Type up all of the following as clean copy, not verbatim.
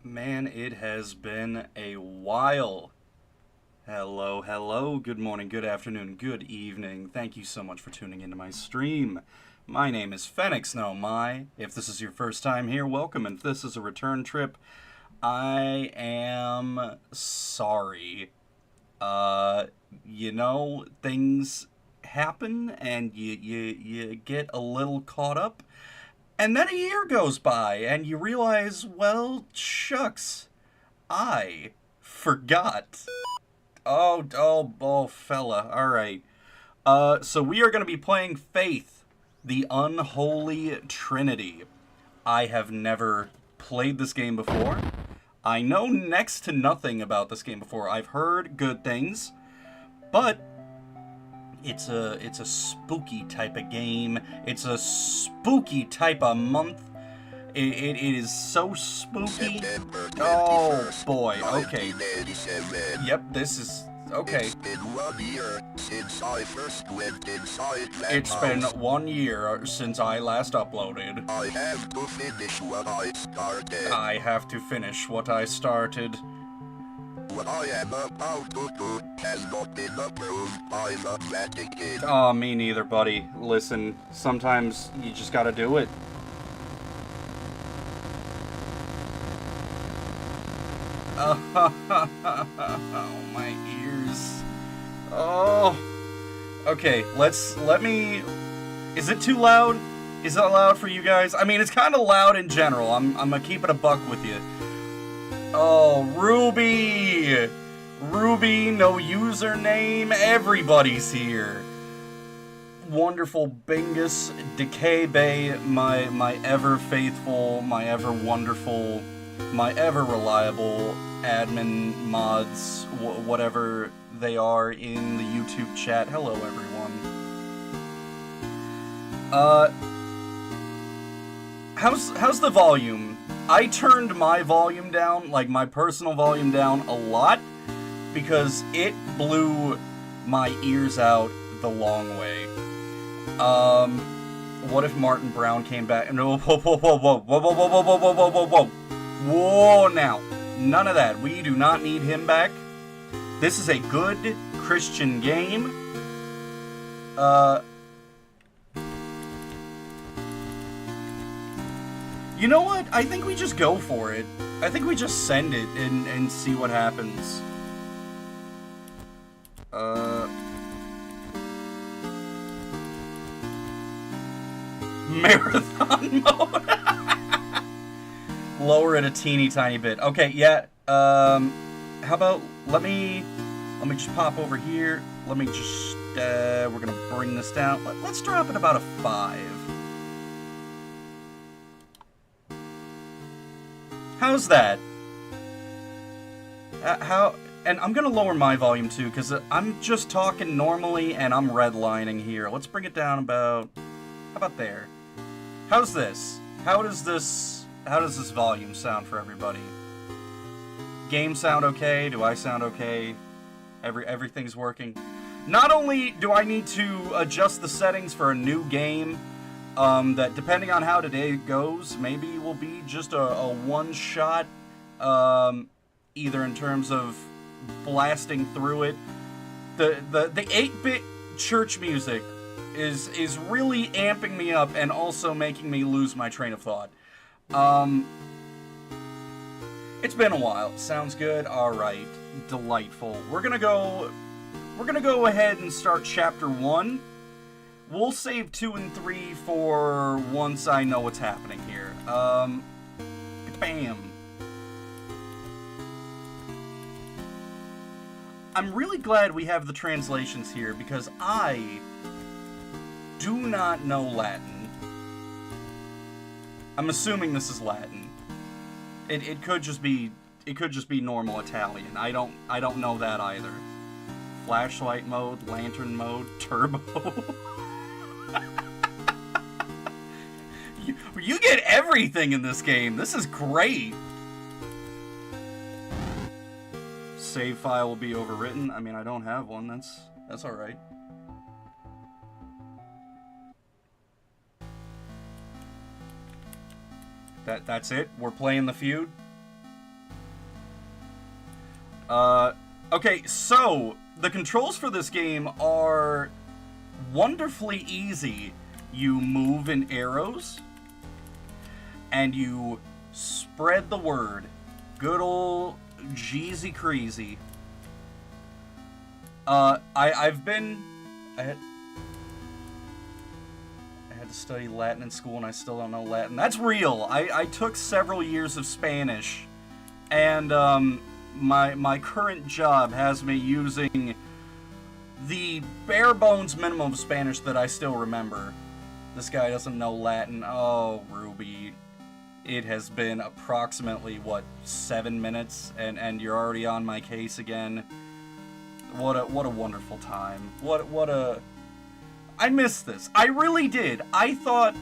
Man, it has been a while. Hello, hello, good morning, good afternoon, good evening. Thank you so much for tuning into my stream. My name is Fennex, if this is your first time here, welcome, and if this is a return trip, I am sorry. Things happen, and you get a little caught up. And then a year goes by, and you realize, well, shucks, I forgot. Oh, fella, alright. So we are going to be playing Faith, the Unholy Trinity. I have never played this game before. I know next to nothing about this game before. I've heard good things, but it's a spooky type of game. It's a spooky type of month. It is so spooky. Oh boy, okay. Yep, this is okay. It's been 1 year since I first went inside that It's been house. 1 year since I last uploaded. I have to finish what I started. I have to finish what I started. What I am about to do has not been approved by the Vatican. Aw, me neither, buddy. Listen, sometimes you just gotta do it. Oh, my ears. Oh. Okay, let me... Is it too loud? Is it loud for you guys? I mean, it's kind of loud in general. I'm gonna keep it a buck with you. Oh, Ruby! Ruby, no username, everybody's here. Wonderful Bingus, Decay Bay, my ever faithful, my ever wonderful, my ever reliable admin mods, whatever they are in the YouTube chat. Hello, everyone. How's the volume? I turned my volume down, like my personal volume down, a lot because it blew my ears out the long way. What if Martin Brown came back? No, whoa, whoa, whoa, whoa, whoa, whoa, whoa, whoa, whoa, whoa, whoa, whoa, whoa! Now, none of that. We do not need him back. This is a good Christian game. You know what? I think we just go for it. I think we just send it and see what happens. Marathon mode. Lower it a teeny tiny bit. Okay, yeah. How about let me just pop over here. Let me just we're gonna bring this down. Let's drop it about a 5. How's that? And I'm gonna lower my volume too, because I'm just talking normally and I'm redlining here. Let's bring it down about, how about there? How's this? How does this volume sound for everybody? Game sound okay? Do I sound okay? Everything's working? Not only do I need to adjust the settings for a new game, that depending on how today goes, maybe will be just a one-shot, either in terms of blasting through it. The 8-bit church music is really amping me up and also making me lose my train of thought. It's been a while. Sounds good. All right. Delightful. We're gonna go ahead and start chapter 1. We'll save 2 and 3 for once I know what's happening here. Bam. I'm really glad we have the translations here because I do not know Latin. I'm assuming this is Latin. It could just be normal Italian. I don't know that either. Flashlight mode, lantern mode, turbo. You get everything in this game. This is great. Save file will be overwritten. I mean, I don't have one. That's all right. That's it? We're playing the feud? Okay, so the controls for this game are wonderfully easy. You move in arrows, and you spread the word. Good old Jeezy Creasy. I had to study Latin in school, and I still don't know Latin. That's real. I took several years of Spanish, and my current job has me using the bare bones minimum of Spanish that I still remember. This guy doesn't know Latin. Oh, Ruby. It has been approximately, what, 7 minutes, and you're already on my case again. What a wonderful time. What a... I missed this. I really did. I thought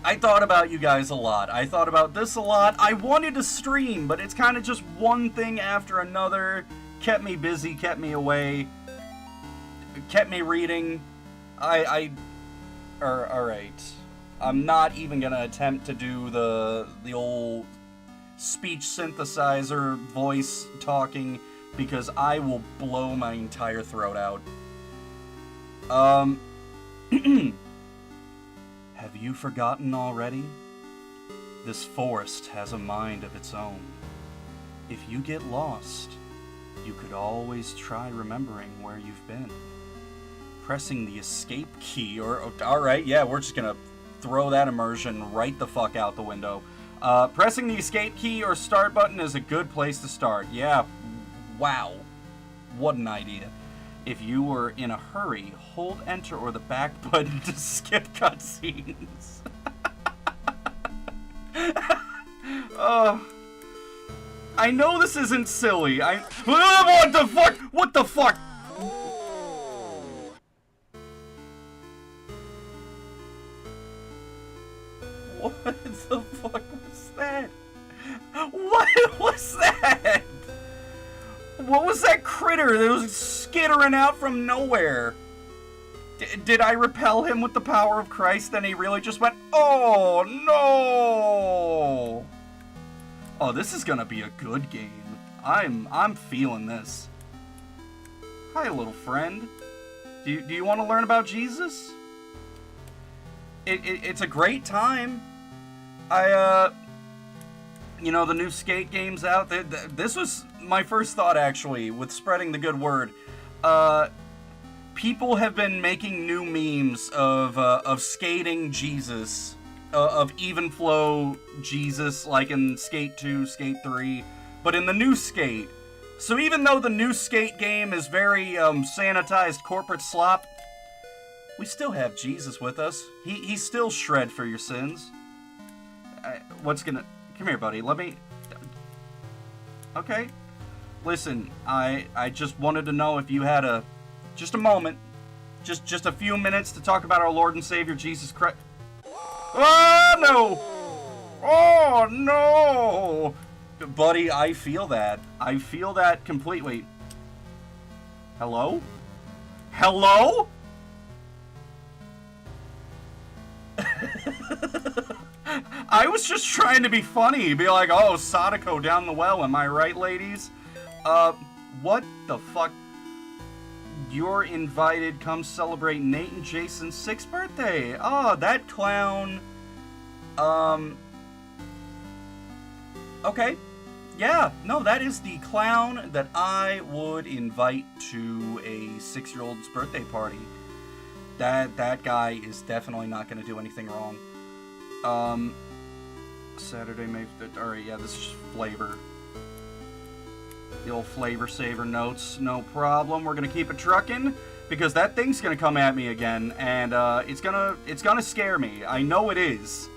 about you guys a lot. I thought about this a lot. I wanted to stream, but it's kind of just one thing after another. Kept me busy, kept me away, kept me reading. Alright. I'm not even gonna attempt to do the old speech synthesizer voice talking, because I will blow my entire throat out. Have you forgotten already? This forest has a mind of its own. If you get lost, you could always try remembering where you've been. Pressing the escape key, alright, yeah, we're just gonna throw that immersion right the fuck out the window. Pressing the escape key or start button is a good place to start. Yeah, wow. What an idea. If you were in a hurry, hold enter or the back button to skip cutscenes. I know this isn't silly. What the fuck? What the fuck? What the fuck was that? What was that? What was that critter that was skittering out from nowhere? Did I repel him with the power of Christ and he really just went, oh no! Oh, this is gonna be a good game. I'm feeling this. Hi, little friend. Do you want to learn about Jesus? It's a great time. You know, the new skate game's out. This was my first thought, actually, with spreading the good word. People have been making new memes of skating Jesus, of even flow Jesus, like in Skate 2, Skate 3, but in the new Skate. So even though the new Skate game is very sanitized corporate slop, we still have Jesus with us. He's still shred for your sins. Come here, buddy. Let me... Okay. Listen, I just wanted to know if you had just a moment, just a few minutes to talk about our Lord and Savior Jesus Christ. Oh, no! Oh, no! Buddy, I feel that. I feel that completely. Hello? Hello? I was just trying to be funny, be like, oh, Sadako down the well, am I right, ladies? What the fuck? You're invited, come celebrate Nate and Jason's 6th birthday. Oh, that clown. Okay. Yeah, no, that is the clown that I would invite to a 6-year-old's birthday party. That guy is definitely not going to do anything wrong. Saturday, May 5th. Alright, yeah, this is just flavor. The old flavor saver notes, no problem. We're gonna keep it trucking because that thing's gonna come at me again, and it's gonna scare me. I know it is.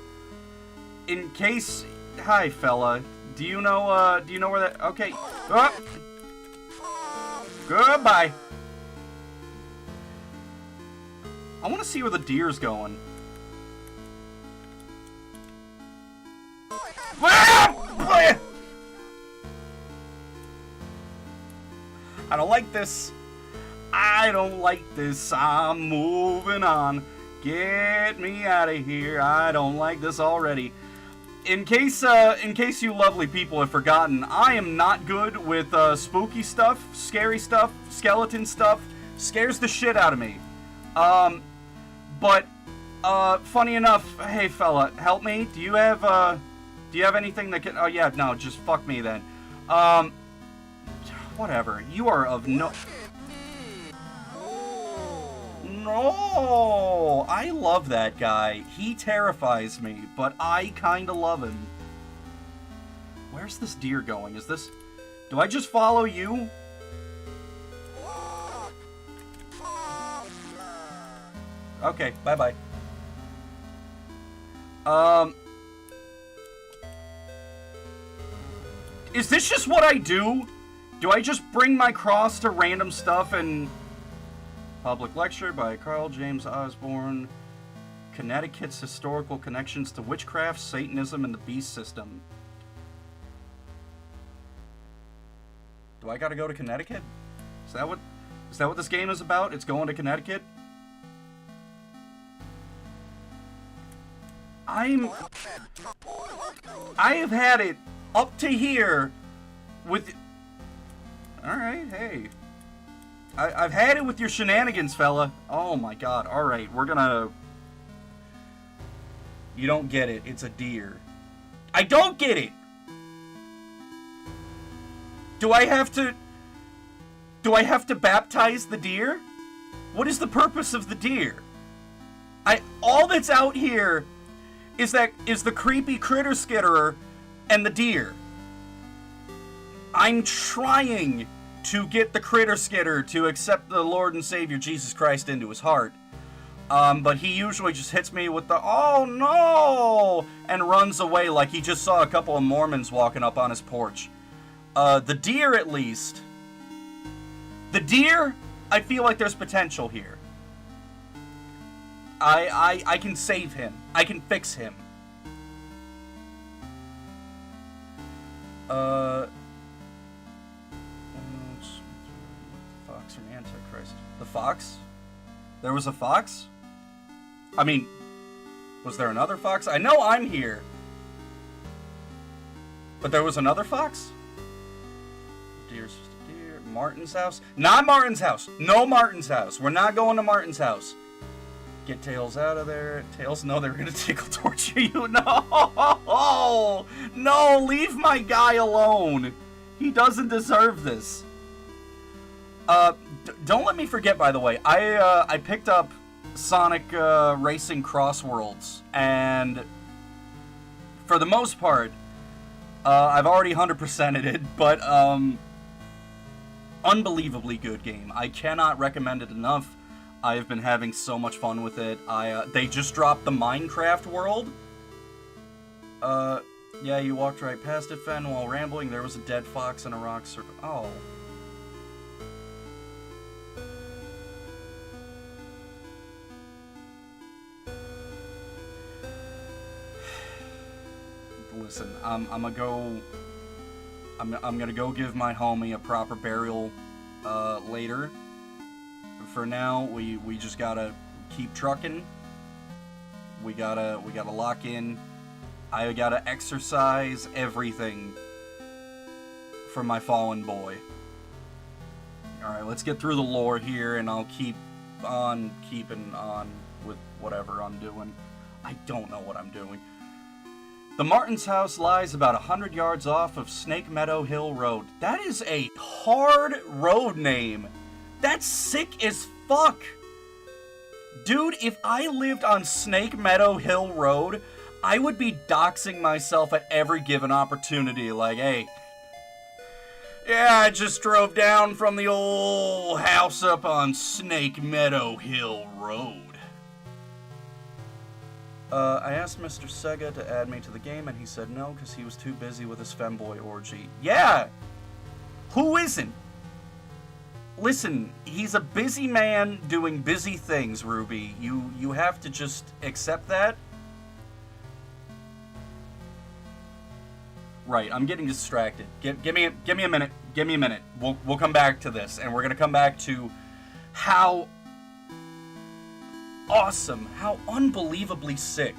In case, hi fella, do you know where that? Okay, oh. Goodbye. I want to see where the deer's going. I don't like this. I don't like this. I'm moving on. Get me out of here. I don't like this already. in case you lovely people have forgotten, I am not good with spooky stuff, scary stuff, skeleton stuff. Scares the shit out of me. But funny enough, hey fella, help me. Do you have anything that can? Oh yeah, no, just fuck me then. Whatever. You are of no. No, I love that guy. He terrifies me, but I kinda love him. Where's this deer going? Is this... Do I just follow you? Okay, bye-bye. Is this just what I do? Do I just bring my cross to random stuff and... Public lecture by Carl James Osborne. Connecticut's historical connections to witchcraft, Satanism, and the beast system. Do I gotta go to Connecticut? Is that what this game is about? It's going to Connecticut? I have had it up to here with... Alright, hey. I've had it with your shenanigans, fella. Oh my god. Alright, we're gonna... You don't get it. It's a deer. I don't get it! Do I have to baptize the deer? What is the purpose of the deer? All that's out here is the creepy critter skitterer and the deer. I'm trying to get the critter skitter to accept the Lord and Savior Jesus Christ into his heart. But he usually just hits me with the, oh no, and runs away like he just saw a couple of Mormons walking up on his porch. The deer, at least. The deer, I feel like there's potential here. I can save him. I can fix him. Fox from Antichrist. The fox? There was a fox? I mean, was there another fox? I know I'm here. But there was another fox? Deer. Martin's house? Not Martin's house. No Martin's house. We're not going to Martin's house. Get Tails out of there. Tails, no, they're gonna tickle torture you. No! No, leave my guy alone. He doesn't deserve this. Don't let me forget, by the way, I picked up Sonic Racing Cross Worlds, and for the most part, I've already 100%ed it, but unbelievably good game. I cannot recommend it enough. I have been having so much fun with it. They just dropped the Minecraft world. Yeah, you walked right past it, Fen. While rambling, there was a dead fox in a rock circle. Oh. Listen, I'm gonna go give my homie a proper burial later. For now, we just gotta keep trucking. We gotta lock in. I gotta exercise everything for my fallen boy. Alright, let's get through the lore here, and I'll keep on keeping on with whatever I'm doing. I don't know what I'm doing. The Martin's house lies about 100 yards off of Snake Meadow Hill Road. That is a hard road name. That's sick as fuck. Dude, if I lived on Snake Meadow Hill Road, I would be doxing myself at every given opportunity. Like, hey, yeah, I just drove down from the old house up on Snake Meadow Hill Road. I asked Mr. Sega to add me to the game, and he said no, because he was too busy with his femboy orgy. Yeah! Who isn't? Listen, he's a busy man doing busy things, Ruby. You have to just accept that. Right, I'm getting distracted. Give me a minute. Give me a minute. We'll come back to this, and we're gonna come back to how awesome, how unbelievably sick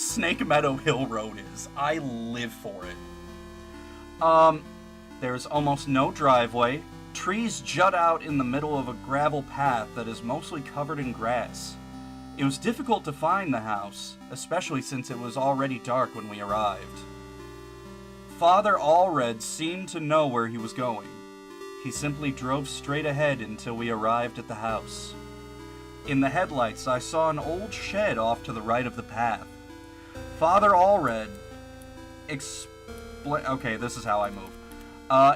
Snake Meadow Hill Road is. I live for it. There's almost no driveway. Trees jut out in the middle of a gravel path that is mostly covered in grass. It was difficult to find the house, especially since it was already dark when we arrived. Father Allred seemed to know where he was going. He simply drove straight ahead until we arrived at the house. In the headlights, I saw an old shed off to the right of the path. Father Allred okay, this is how I move.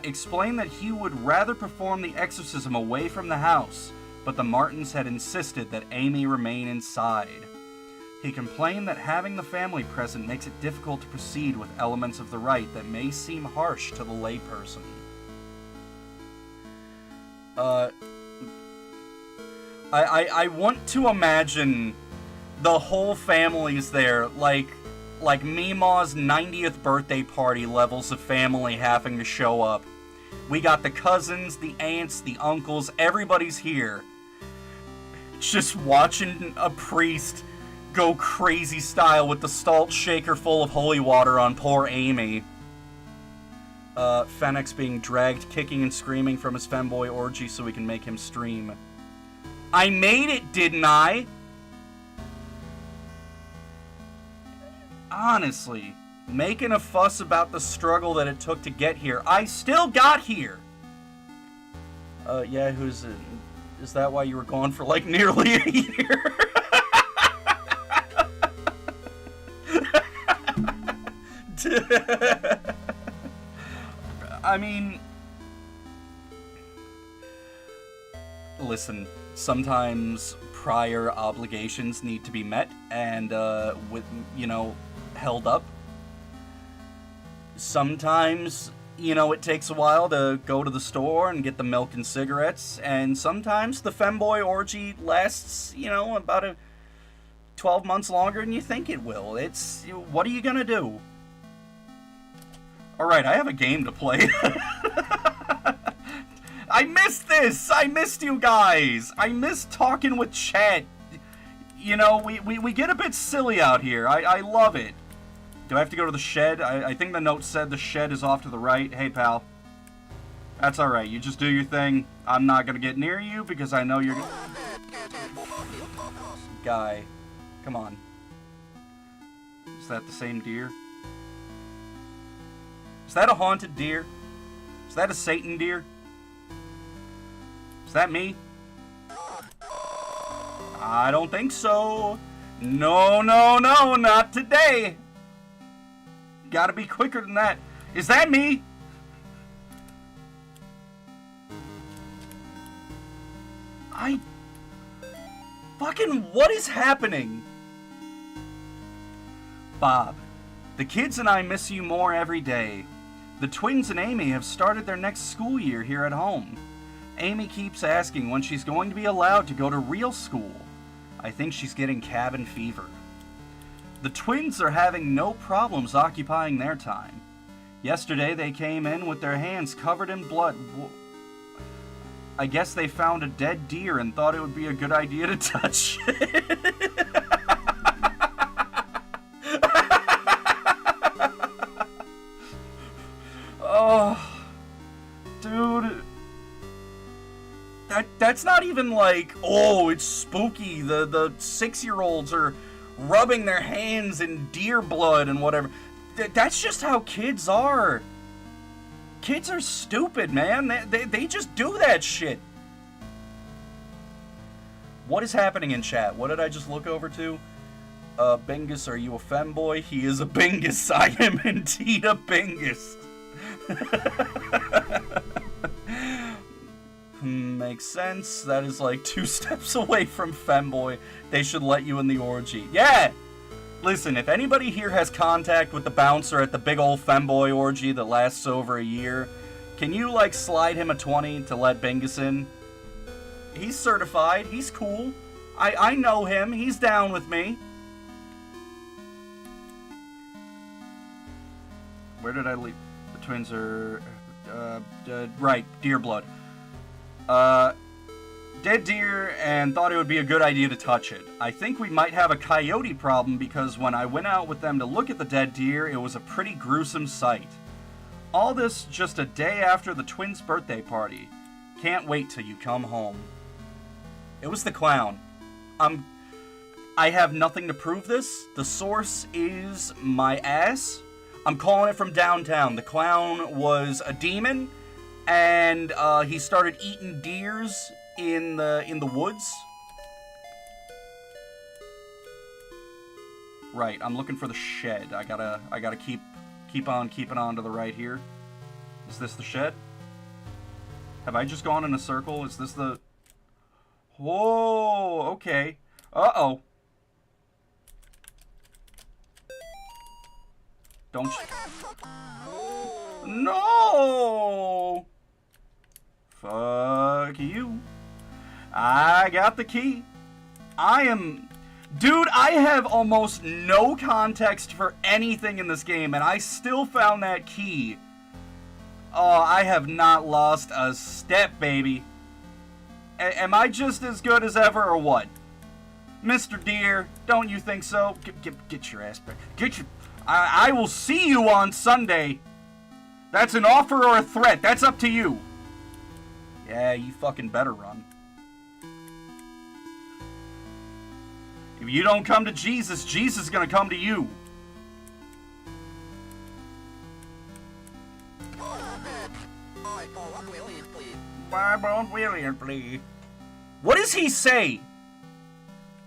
Explained that he would rather perform the exorcism away from the house, but the Martins had insisted that Amy remain inside. He complained that having the family present makes it difficult to proceed with elements of the rite that may seem harsh to the layperson. I want to imagine the whole family's there, like Meemaw's 90th birthday party levels of family having to show up. We got the cousins, the aunts, the uncles, everybody's here. Just watching a priest go crazy style with the salt shaker full of holy water on poor Amy. Fennex being dragged kicking and screaming from his femboy orgy so we can make him stream. I made it, didn't I? Honestly, making a fuss about the struggle that it took to get here. I still got here! Yeah, is that why you were gone for like nearly a year? I mean, listen, sometimes prior obligations need to be met and, held up. Sometimes, it takes a while to go to the store and get the milk and cigarettes, and sometimes the femboy orgy lasts, about 12 months longer than you think it will. What are you gonna do? Alright, I have a game to play. I missed this! I missed you guys! I missed talking with chat. We get a bit silly out here. I love it. Do I have to go to the shed? I think the note said the shed is off to the right. Hey, pal. That's alright. You just do your thing. I'm not gonna get near you because I know you're... Guy. Come on. Is that the same deer? Is that a haunted deer? Is that a Satan deer? Is that me? I don't think so. No, not today. Gotta be quicker than that. Is that me? What is happening? Bob, the kids and I miss you more every day. The twins and Amy have started their next school year here at home. Amy keeps asking when she's going to be allowed to go to real school. I think she's getting cabin fever. The twins are having no problems occupying their time. Yesterday they came in with their hands covered in blood. I guess they found a dead deer and thought it would be a good idea to touch it. Oh, dude. That's not even like, oh, it's spooky. The 6-year-olds are rubbing their hands in deer blood and whatever. That's just how kids are. Kids are stupid, man. They just do that shit. What is happening in chat? What did I just look over to? Bingus, are you a femboy? He is a Bingus. I am indeed a Bingus. Makes sense. That is like 2 steps away from femboy. They should let you in the orgy. Yeah! Listen, if anybody here has contact with the bouncer at the big old femboy orgy that lasts over a year, can you, slide him a 20 to let Bingus in? He's certified. He's cool. I know him. He's down with me. Where did I leave? The twins are... right, deer blood. dead deer and thought it would be a good idea to touch it. I think we might have a coyote problem because when I went out with them to look at the dead deer, it was a pretty gruesome sight. All this just a day after the twins' birthday party. Can't wait till you come home. It was the clown. I have nothing to prove this. The source is my ass. I'm calling it from downtown. The clown was a demon, and he started eating deers in the woods. Right, I'm looking for the shed. I gotta keep on keeping on to the right here. Is this the shed? Have I just gone in a circle? Is this the... Whoa, okay. Uh-oh. Don't you... No! Fuck you. I got the key. Dude, I have almost no context for anything in this game, and I still found that key. Oh, I have not lost a step, baby. Am I just as good as ever, or what? Mr. Deer, don't you think so? Get your ass back. I will see you on Sunday. That's an offer or a threat. That's up to you. Yeah, you fucking better run. If you don't come to Jesus, Jesus is gonna come to you. What does he say?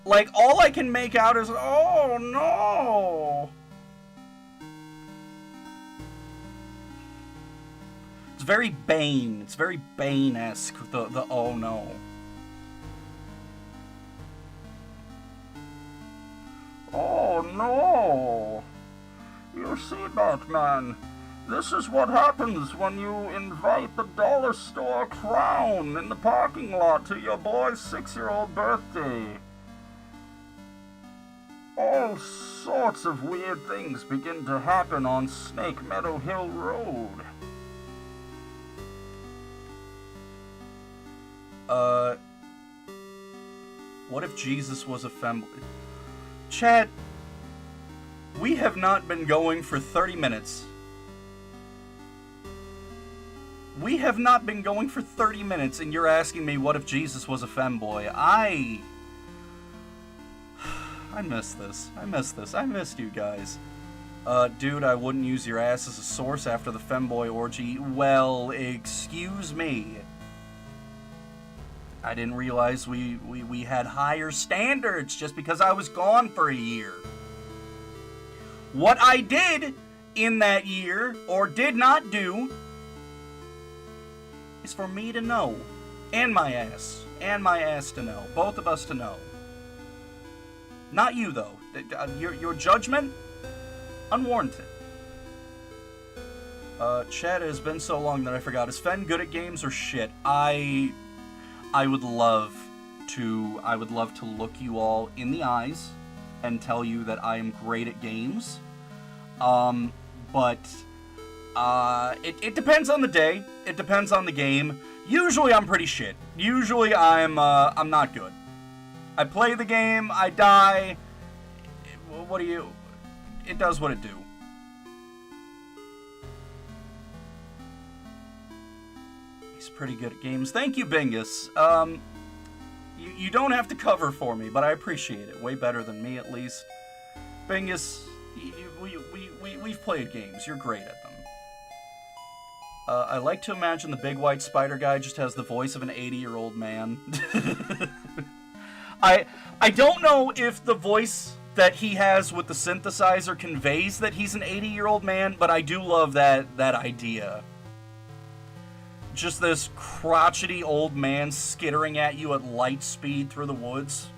Like, all I can make out is, oh no. It's very Bane. It's very Bane-esque, the oh no. Oh no. You see, Batman? This is what happens when you invite the dollar store clown in the parking lot to your boy's 6-year-old birthday. All sorts of weird things begin to happen on Snake Meadow Hill Road. What if Jesus was a femboy? Chat, we have not been going for 30 minutes. We have not been going for 30 minutes, and you're asking me what if Jesus was a femboy. I miss this. I missed you guys. Dude, I wouldn't use your ass as a source after the femboy orgy. Well, excuse me. I didn't realize we had higher standards just because I was gone for a year. What I did in that year, or did not do, is for me to know. And my ass to know. Both of us to know. Not you, though. Your judgment? Unwarranted. Chat, has been so long that I forgot. Is Fen good at games or shit? I would love to look you all in the eyes and tell you that I am great at games. But it depends on the day. It depends on the game. Usually I'm pretty shit. Usually I'm not good. I play the game, I die. It does what it do. He's pretty good at games. Thank you, Bingus. You don't have to cover for me, but I appreciate it. Way better than me, at least. Bingus, we've played games. You're great at them. I like to imagine the big white spider guy just has the voice of an 80-year-old man. I don't know if the voice that he has with the synthesizer conveys that he's an 80-year-old man, but I do love that idea. Just this crotchety old man skittering at you at light speed through the woods.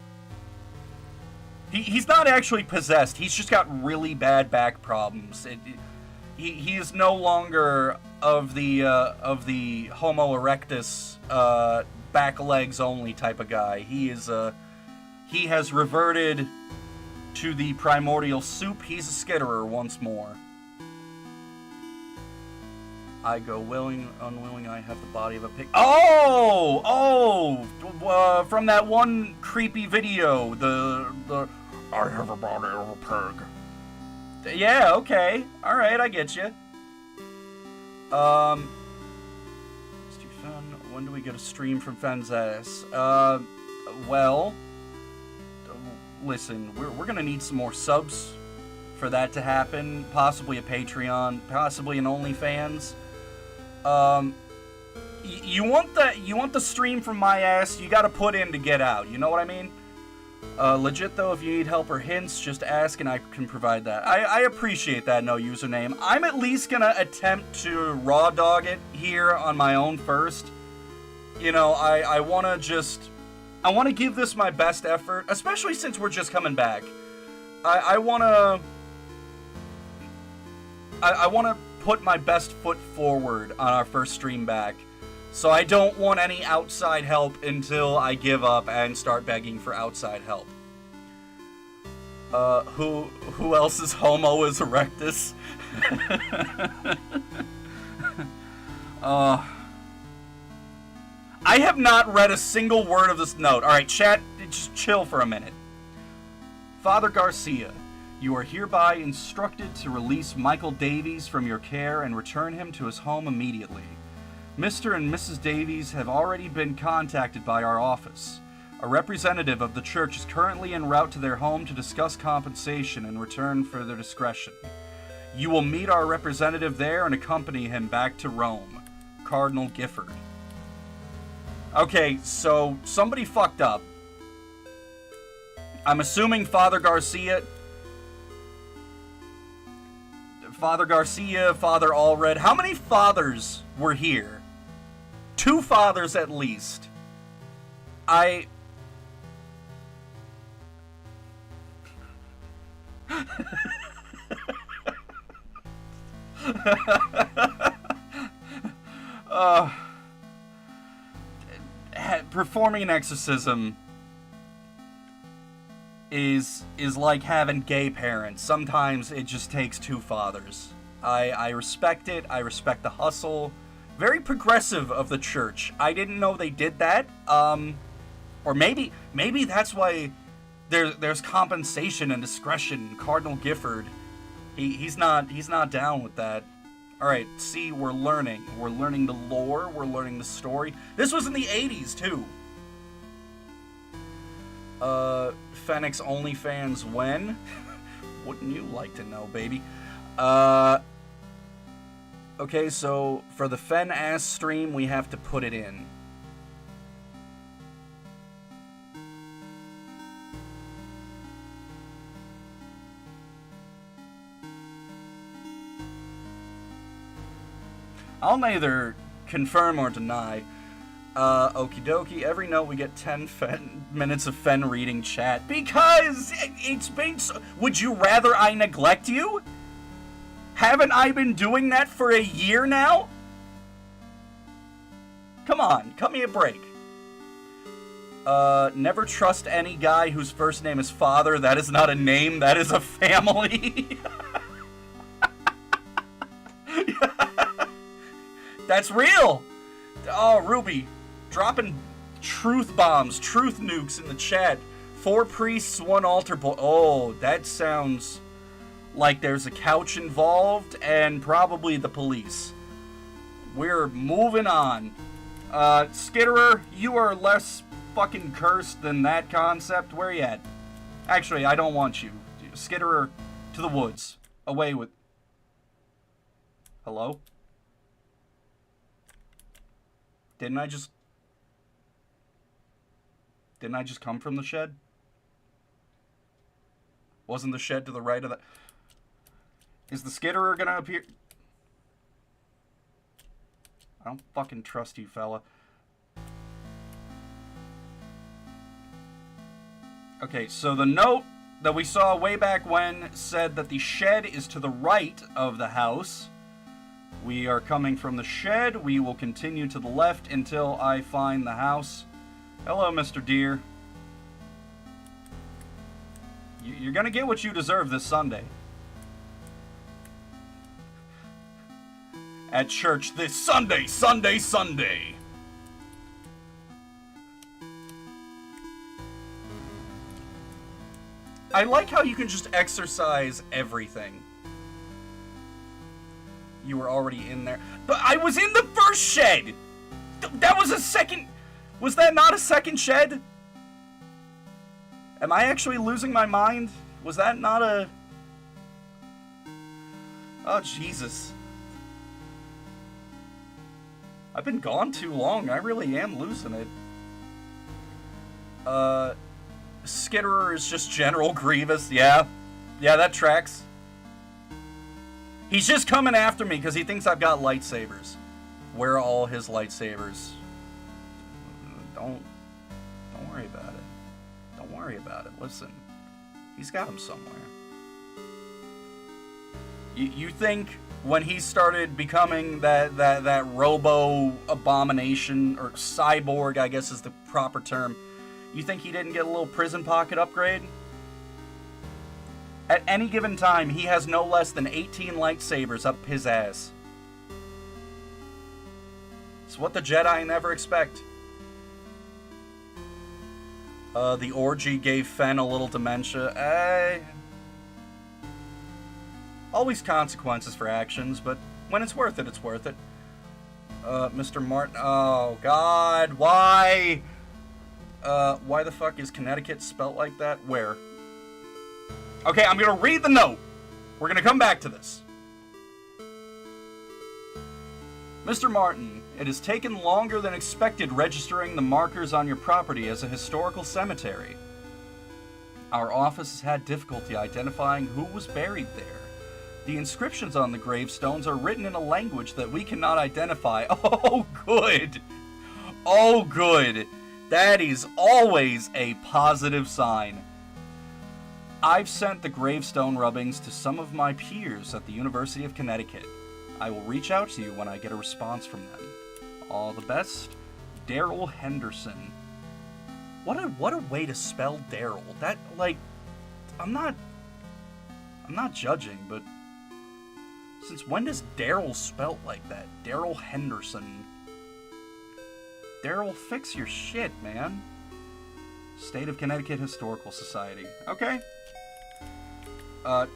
He's not actually possessed. He's just got really bad back problems. He is no longer of the Homo erectus, back legs only type of guy. He has reverted to the primordial soup. He's a skitterer once more. I go willing, unwilling, I have the body of a pig. Oh! From that one creepy video, the I have a body of a pig. Yeah, okay. Alright, I get you. Fen, when do we get a stream from Fen's ass? Well, listen, we're gonna need some more subs for that to happen. Possibly a Patreon, possibly an OnlyFans. You want the stream from my ass, you gotta put in to get out, you know what I mean? Legit though, if you need help or hints, just ask and I can provide that. I appreciate that, no username. I'm at least gonna attempt to raw dog it here on my own first. You know, I wanna give this my best effort, especially since we're just coming back. I wanna put my best foot forward on our first stream back. So I don't want any outside help until I give up and start begging for outside help. Who else is Homo is erectus? I have not read a single word of this note. Alright, chat, just chill for a minute. Father Garcia, you are hereby instructed to release Michael Davies from your care and return him to his home immediately. Mr. and Mrs. Davies have already been contacted by our office. A representative of the church is currently en route to their home to discuss compensation in return for their discretion. You will meet our representative there and accompany him back to Rome. Cardinal Gifford. Okay, so somebody fucked up. I'm assuming Father Garcia, Father Allred. How many fathers were here? 2 fathers at least. Performing an exorcism is like having gay parents. Sometimes it just takes 2 fathers. I respect it. I respect the hustle. Very progressive of the church. I didn't know they did that. Or maybe that's why there's compensation and discretion. Cardinal Gifford, he's not down with that. All right, see, we're learning the lore, we're learning the story. This was in the 80s too. Fennex OnlyFans when? Wouldn't you like to know, baby? Okay, so for the Fen ass stream, we have to put it in. I'll neither confirm or deny. Okie dokie, every note we get 10 minutes of Fen reading chat because it's been so. Would you rather I neglect you? Haven't I been doing that for a year now? Come on, cut me a break. Never trust any guy whose first name is Father. That is not a name, that is a family. That's real. Oh, Ruby, dropping truth bombs, truth nukes in the chat. 4 priests, 1 altar boy. Oh, that sounds like there's a couch involved and probably the police. We're moving on. Skitterer, you are less fucking cursed than that concept. Where you at? Actually, I don't want you. Skitterer, to the woods. Away with... Hello? Didn't I just come from the shed? Wasn't the shed to the right of the... Is the skitterer gonna appear? I don't fucking trust you, fella. Okay, so the note that we saw way back when said that the shed is to the right of the house. We are coming from the shed. We will continue to the left until I find the house. Hello, Mr. Deer. You're gonna get what you deserve this Sunday. at church this Sunday, Sunday, Sunday. I like how you can just exorcise everything. You were already in there. But I was in the first shed! That was a second... Was that not a second shed? Am I actually losing my mind? Was that not a... Oh, Jesus. I've been gone too long. I really am losing it. Skitterer is just General Grievous. Yeah. Yeah, that tracks. He's just coming after me because he thinks I've got lightsabers. Where are all his lightsabers? Don't worry about it. Don't worry about it. Listen. He's got them somewhere. You think when he started becoming that robo abomination, or cyborg, I guess is the proper term, you think he didn't get a little prison pocket upgrade? At any given time, he has no less than 18 lightsabers up his ass. It's what the Jedi never expect. The orgy gave Fen a little dementia. Always consequences for actions, but when it's worth it, it's worth it. Mr. Martin... Oh, God, why? Why the fuck is Connecticut spelt like that? Where? Okay, I'm gonna read the note. We're gonna come back to this. Mr. Martin, it has taken longer than expected registering the markers on your property as a historical cemetery. Our office has had difficulty identifying who was buried there. The inscriptions on the gravestones are written in a language that we cannot identify. Oh, good. Oh, good. That is always a positive sign. I've sent the gravestone rubbings to some of my peers at the University of Connecticut. I will reach out to you when I get a response from them. All the best, Daryl Henderson. What a way to spell Daryl. That, like, I'm not judging, but since when does Daryl spelt like that? Daryl Henderson. Daryl, fix your shit, man. State of Connecticut Historical Society. Okay.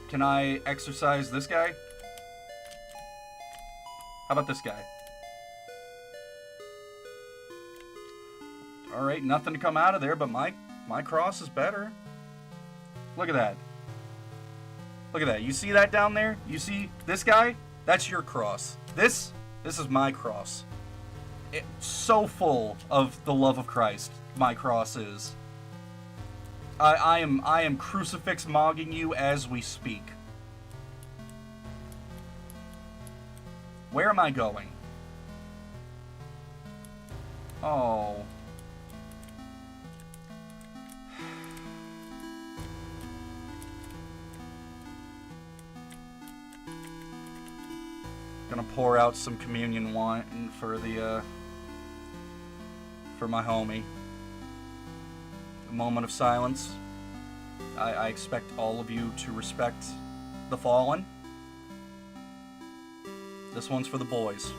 Can I exorcise this guy? How about this guy? Alright, nothing to come out of there, but my cross is better. Look at that. Look at that. You see that down there? You see this guy? That's your cross. This is my cross. It's so full of the love of Christ, my cross is. I am crucifix mogging you as we speak. Where am I going? Oh. Gonna pour out some communion wine for the for my homie. A moment of silence. I expect all of you to respect the fallen. This one's for the boys.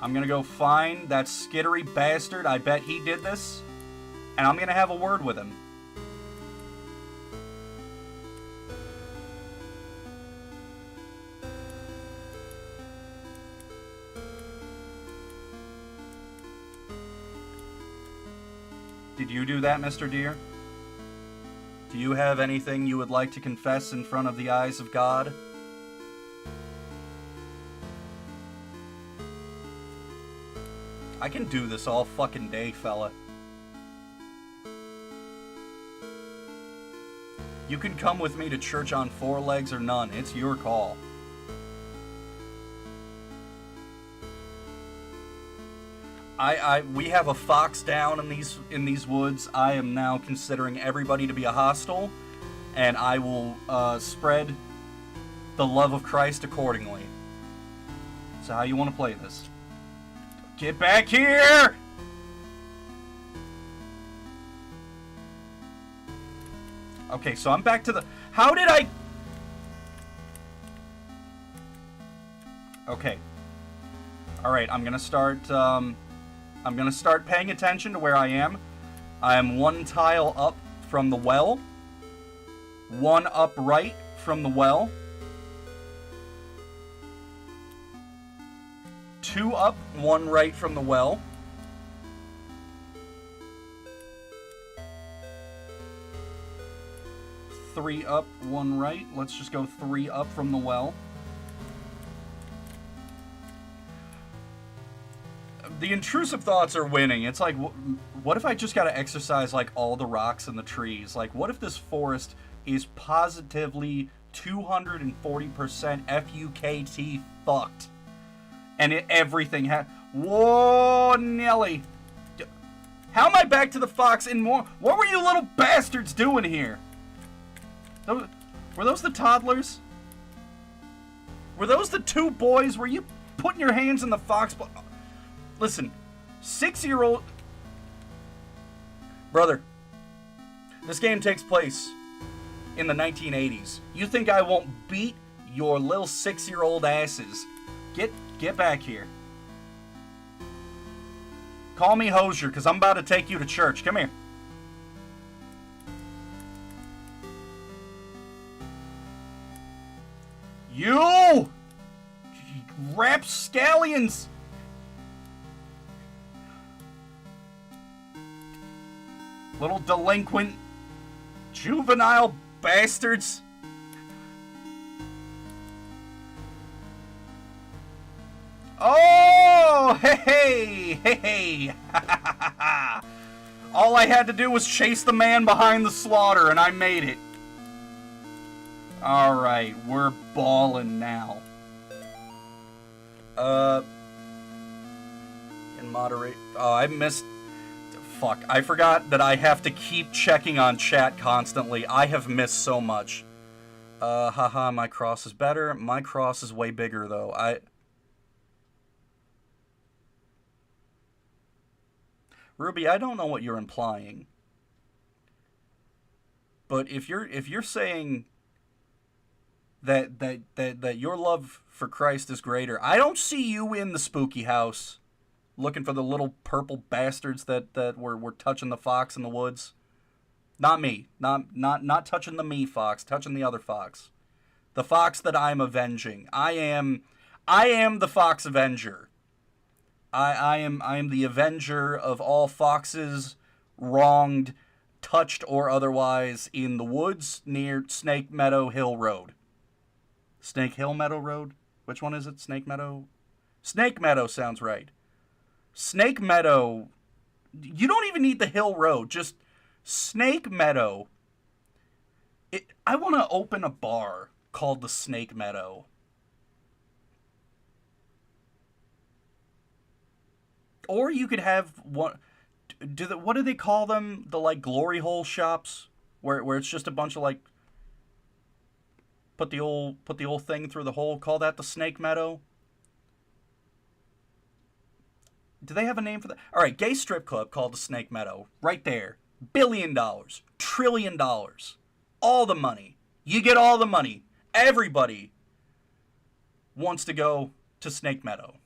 I'm gonna go find that skittery bastard. I bet he did this. And I'm gonna have a word with him. Did you do that, Mr. Deer? Do you have anything you would like to confess in front of the eyes of God? I can do this all fucking day, fella. You can come with me to church on 4 legs or none. It's your call. We have a fox down in these woods. I am now considering everybody to be a hostile, and I will spread the love of Christ accordingly. So how you want to play this? Get back here! Okay, so I'm back to the... How did I... Okay. Alright, I'm gonna start paying attention to where I am. I am 1 tile up from the well. 1 up right from the well. 2 up, 1 right from the well. 3 up, 1 right. Let's just go 3 up from the well. The intrusive thoughts are winning. It's like, what if I just gotta exercise, like, all the rocks and the trees? Like, what if this forest is positively 240% FUKT fucked? And everything Whoa, Nelly. How am I back to the fox and more? What were you little bastards doing here? Were those the toddlers? Were those the 2 boys? Were you putting your hands in the fox? Listen, 6-year-old... Brother, this game takes place in the 1980s. You think I won't beat your little 6-year-old asses? Get back here. Call me Hosier, because I'm about to take you to church. Come here. You rapscallions! Little delinquent, juvenile bastards. Oh, hey. All I had to do was chase the man behind the slaughter, and I made it. Alright, we're ballin' now. And moderate. Oh, I missed. Fuck, I forgot that I have to keep checking on chat constantly. I have missed so much. Haha, my cross is better. My cross is way bigger, though. Ruby, I don't know what you're implying. But if you're saying that your love for Christ is greater, I don't see you in the spooky house looking for the little purple bastards that were touching the fox in the woods. Not me. Not touching the me fox, touching the other fox. The fox that I'm avenging. I am the Fox Avenger. I am the avenger of all foxes wronged, touched or otherwise in the woods near Snake Meadow Hill Road. Snake Hill Meadow Road? Which one is it? Snake Meadow? Snake Meadow sounds right. Snake Meadow. You don't even need the Hill Road. Just Snake Meadow. I want to open a bar called the Snake Meadow. Or you could have what do they call them? The like glory hole shops where it's just a bunch of like put the old thing through the hole. Call that the Snake Meadow. Do they have a name for that? All right, gay strip club called the Snake Meadow. Right there. $1 billion. $1 trillion. All the money. You get all the money. Everybody wants to go to Snake Meadow.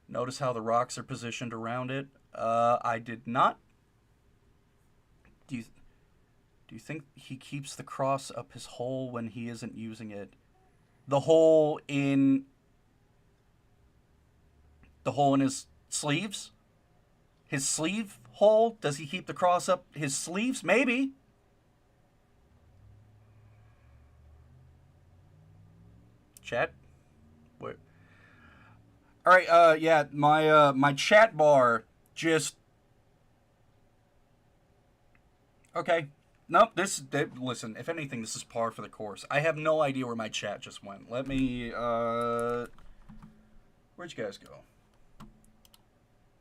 Notice how the rocks are positioned around it. I did not. Do you think he keeps the cross up his hole when he isn't using it? The hole in his sleeves? His sleeve hole? Does he keep the cross up his sleeves? Maybe. Chat? Wait. All right, yeah, my chat bar just... Okay. Nope, listen, if anything, this is par for the course. I have no idea where my chat just went. Let me, where'd you guys go?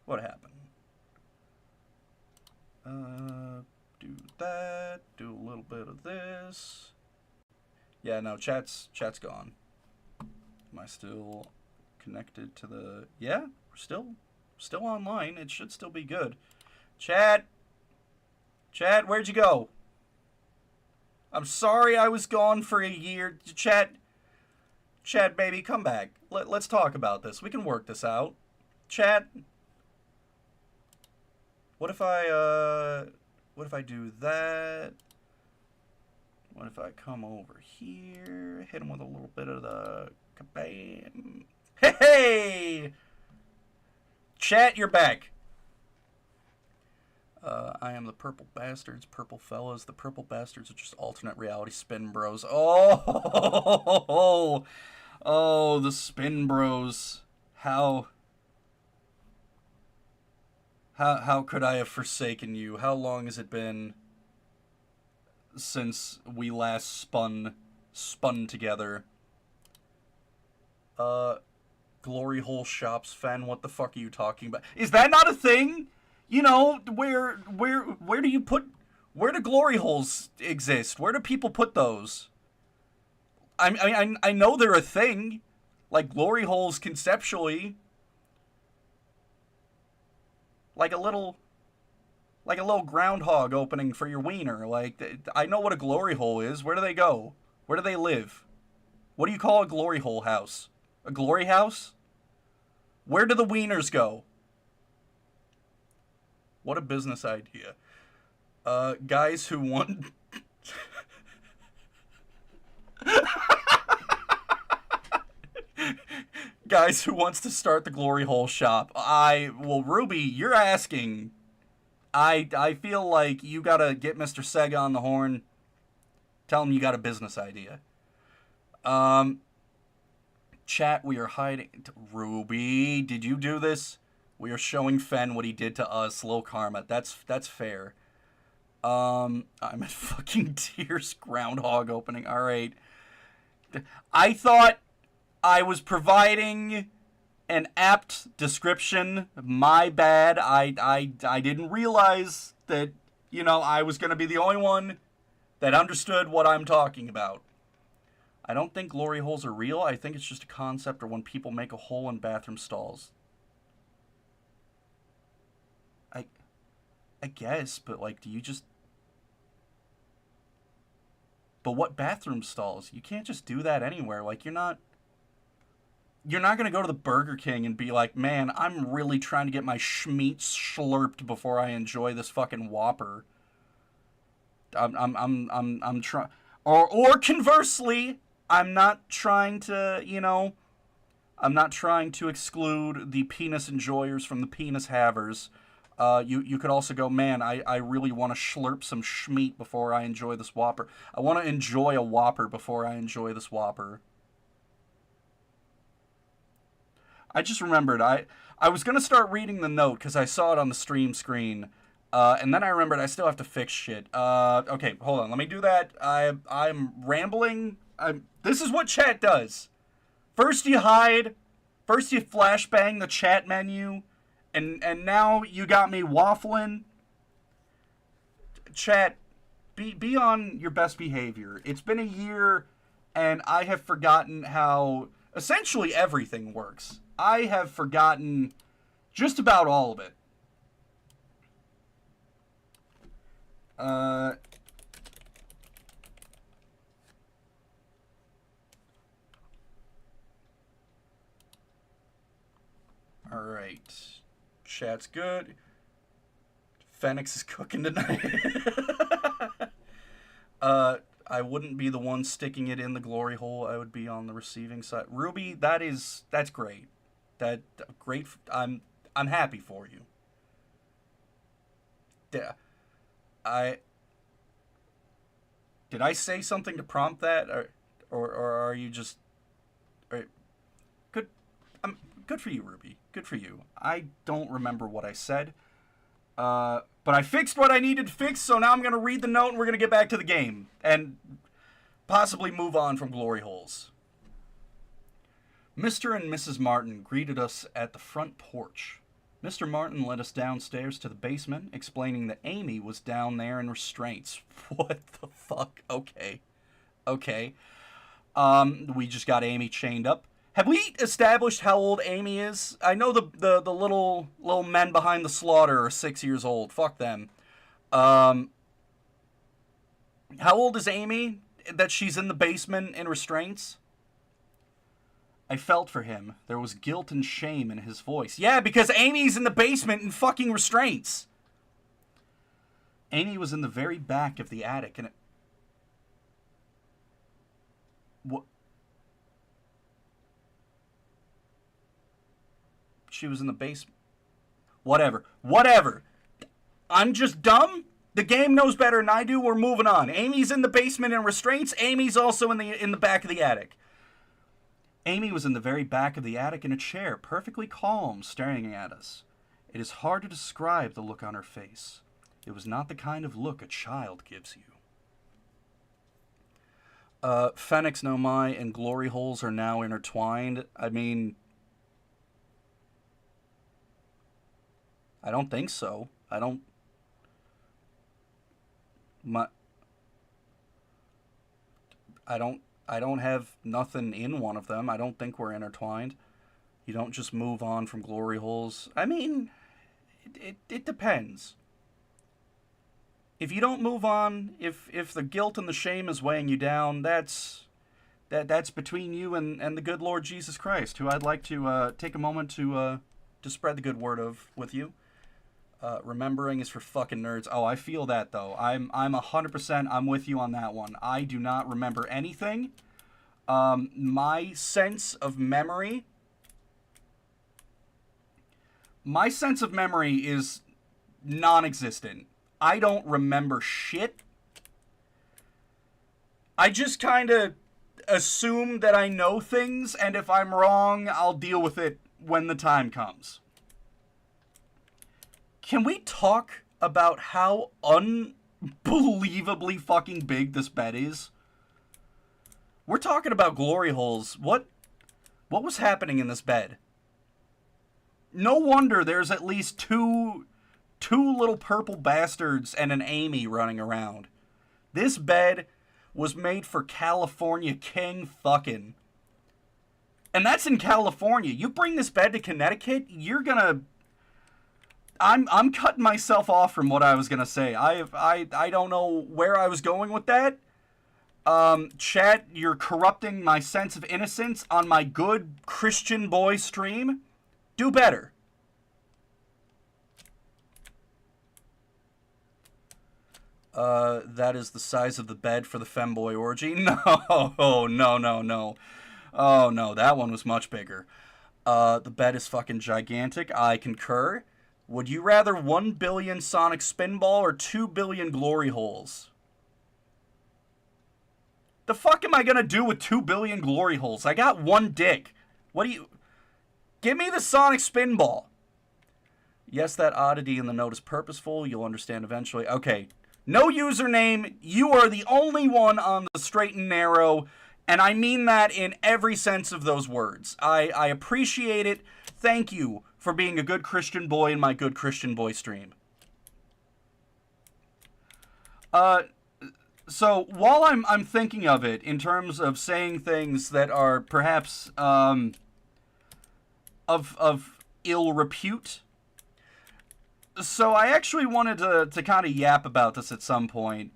What happened? Do that, do a little bit of this. Yeah, no, chat's gone. Am I still connected to the... Yeah, we're still online. It should still be good. Chat, where'd you go? I'm sorry I was gone for a year. Chat, Chat, baby, come back. Let's talk about this. We can work this out. Chat. What if I do that? What if I come over here, hit him with a little bit of the kabam? Hey! Chat, you're back. I am the purple bastards, purple fellas. The purple bastards are just alternate reality spin bros. Oh, oh, the spin bros. How could I have forsaken you? How long has it been since we last spun together? Glory hole shops, Fen. What the fuck are you talking about? Is that not a thing? You know, where do you put, where do glory holes exist? Where do people put those? I know they're a thing, like glory holes conceptually, like a little groundhog opening for your wiener. Like, I know what a glory hole is. Where do they go? Where do they live? What do you call a glory hole house? A glory house? Where do the wieners go? What a business idea. Guys who want... Guys who wants to start the glory hole shop. Well, Ruby, you're asking. I feel like you gotta get Mr. Sega on the horn. Tell him you got a business idea. Chat, we are hiding... Ruby, did you do this? We are showing Fen what he did to us. Low karma. That's fair. I'm at fucking tears. Groundhog opening. Alright. I thought I was providing an apt description. My bad. I didn't realize that, you know, I was going to be the only one that understood what I'm talking about. I don't think glory holes are real. I think it's just a concept or when people make a hole in bathroom stalls. I guess, but, like, do you just... But what bathroom stalls? You can't just do that anywhere. Like, you're not going to go to the Burger King and be like, man, I'm really trying to get my schmeats slurped before I enjoy this fucking Whopper. I'm trying... Or conversely, I'm not trying to, you know... I'm not trying to exclude the penis enjoyers from the penis havers. You could also go, man, I really want to slurp some schmeat before I enjoy this Whopper. I want to enjoy a Whopper before I enjoy this Whopper. I just remembered, I was going to start reading the note because I saw it on the stream screen. And then I remembered I still have to fix shit. Okay, hold on, let me do that. I'm rambling. This is what chat does. First you hide. First you flashbang the chat menu. And now you got me waffling. Chat, be on your best behavior. It's been a year, and I have forgotten how essentially everything works. I have forgotten just about all of it. Alright. Chat's good. Fennex is cooking tonight. I wouldn't be the one sticking it in the glory hole. I would be on the receiving side. Ruby, that's great. Great. I'm happy for you. Did I say something to prompt that, or are you just... Good. Good for you, Ruby. Good for you. I don't remember what I said. But I fixed what I needed to fix, so now I'm going to read the note and we're going to get back to the game. And possibly move on from glory holes. Mr. and Mrs. Martin greeted us at the front porch. Mr. Martin led us downstairs to the basement, explaining that Amy was down there in restraints. What the fuck? Okay. We just got Amy chained up. Have we established how old Amy is? I know the little men behind the slaughter are 6 years old. Fuck them. How old is Amy that she's in the basement in restraints? I felt for him. There was guilt and shame in his voice. Yeah, because Amy's in the basement in fucking restraints. Amy was in the very back of the attic, and it... What? She was in the basement. Whatever. Whatever. I'm just dumb? The game knows better than I do. We're moving on. Amy's in the basement in restraints. Amy's also in the back of the attic. Amy was in the very back of the attic in a chair, perfectly calm, staring at us. It is hard to describe the look on her face. It was not the kind of look a child gives you. Fennex no Mai and glory holes are now intertwined. I mean, I don't think so. I don't have nothing in one of them. I don't think we're intertwined. You don't just move on from glory holes. I mean, it depends. If you don't move on, if the guilt and the shame is weighing you down, that's between you and the good Lord Jesus Christ, who I'd like to take a moment to spread the good word of with you. Remembering is for fucking nerds. Oh, I feel that though. I'm 100%. I'm with you on that one. I do not remember anything. My sense of memory is non-existent. I don't remember shit. I just kind of assume that I know things, and if I'm wrong, I'll deal with it when the time comes. Can we talk about how unbelievably fucking big this bed is? We're talking about glory holes. What was happening in this bed? No wonder there's at least two little purple bastards and an Amy running around. This bed was made for California king fucking. And that's in California. You bring this bed to Connecticut, you're gonna... I'm cutting myself off from what I was gonna say. I don't know where I was going with that. Chat, you're corrupting my sense of innocence on my good Christian boy stream. Do better. That is the size of the bed for the femboy orgy. No. Oh, no. Oh, no, that one was much bigger. The bed is fucking gigantic. I concur. Would you rather 1 billion Sonic Spinball or 2 billion glory holes? The fuck am I gonna do with 2 billion glory holes? I got one dick. What do you... Give me the Sonic Spinball. Yes, that oddity in the note is purposeful. You'll understand eventually. Okay. No username. You are the only one on the straight and narrow. And I mean that in every sense of those words. I appreciate it. Thank you for being a good Christian boy in my good Christian boy stream. So while I'm thinking of it in terms of saying things that are perhaps of ill repute, so I actually wanted to kind of yap about this at some point.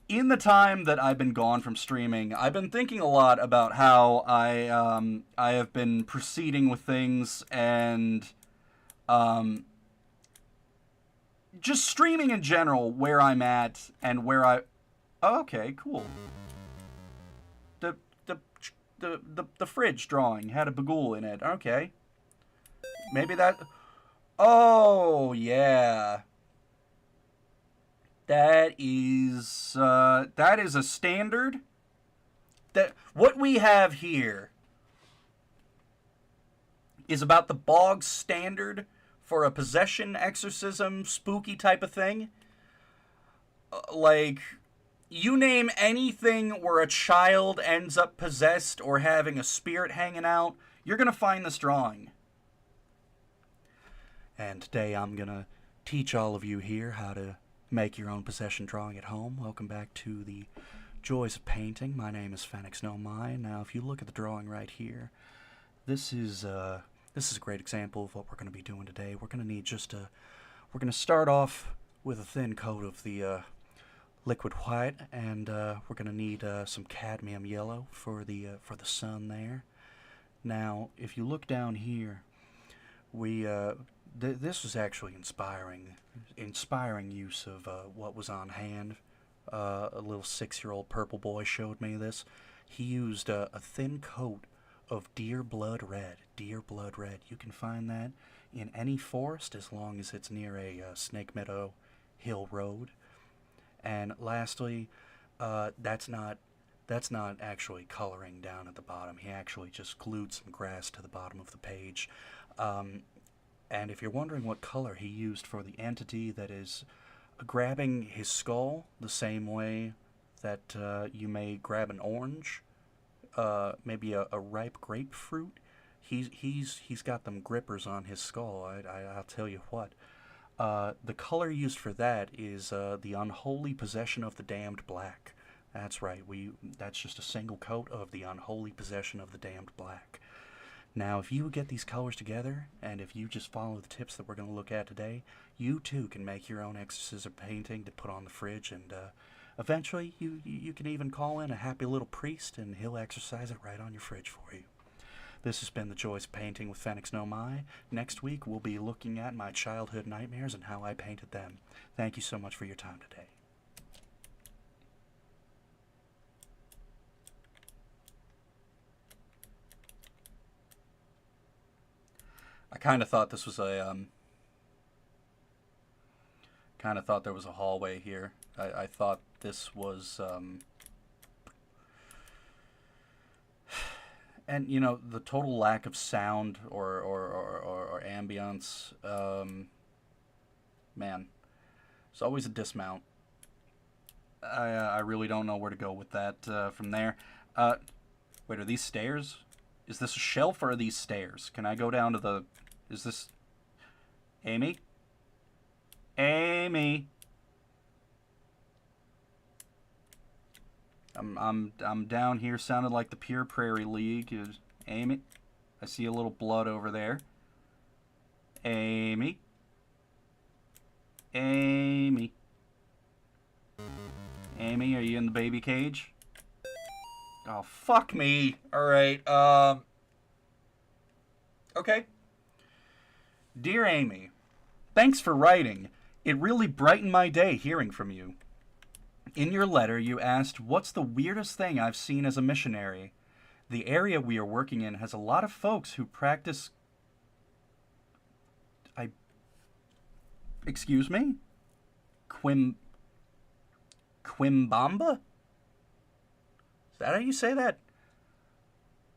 In the time that I've been gone from streaming, I've been thinking a lot about how I have been proceeding with things and just streaming in general, where I'm at and where I... Oh, okay, cool. The fridge drawing had a bagul in it. Okay. Maybe that... Oh, yeah. That is a standard. That what we have here is about the bog standard for a possession, exorcism, spooky type of thing. Like, you name anything where a child ends up possessed or having a spirit hanging out, you're gonna find this drawing. And today I'm gonna teach all of you here how to make your own possession drawing at home. Welcome back to the Joys of Painting. My name is Fennex no Mai. Now, if you look at the drawing right here, this is a great example of what we're going to be doing today. We're going to need we're going to start off with a thin coat of the liquid white, and we're going to need some cadmium yellow for the sun there. Now, if you look down here, this was actually inspiring use of what was on hand. A little 6-year-old purple boy showed me this. He used a thin coat of deer blood red. Deer blood red. You can find that in any forest as long as it's near a Snake Meadow Hill Road. And lastly, that's not actually coloring down at the bottom. He actually just glued some grass to the bottom of the page. And if you're wondering what color he used for the entity that is grabbing his skull, the same way that you may grab an orange, maybe a ripe grapefruit, he's got them grippers on his skull. I'll tell you what. The color used for that is the unholy possession of the damned black. That's right. That's just a single coat of the unholy possession of the damned black. Now, if you get these colors together, and if you just follow the tips that we're going to look at today, you too can make your own exorcism painting to put on the fridge, and eventually you can even call in a happy little priest, and he'll exorcise it right on your fridge for you. This has been The Joys of Painting with Fennex No Mai. Next week, we'll be looking at my childhood nightmares and how I painted them. Thank you so much for your time today. I kind of thought this was a kind of thought there was a hallway here. I thought this was and you know, the total lack of sound or ambience, man, it's always a dismount. I really don't know where to go with that from there. Wait, are these stairs? Is this a shelf or are these stairs? Can I go down to the... Is this... Amy? Amy! I'm down here, sounding like the Pure Prairie League. Amy? I see a little blood over there. Amy? Amy? Amy, are you in the baby cage? Oh, fuck me. Alright, okay. Dear Amy, thanks for writing. It really brightened my day hearing from you. In your letter, you asked, what's the weirdest thing I've seen as a missionary? The area we are working in has a lot of folks who practice... Excuse me? Quimbamba? Is that how you say that?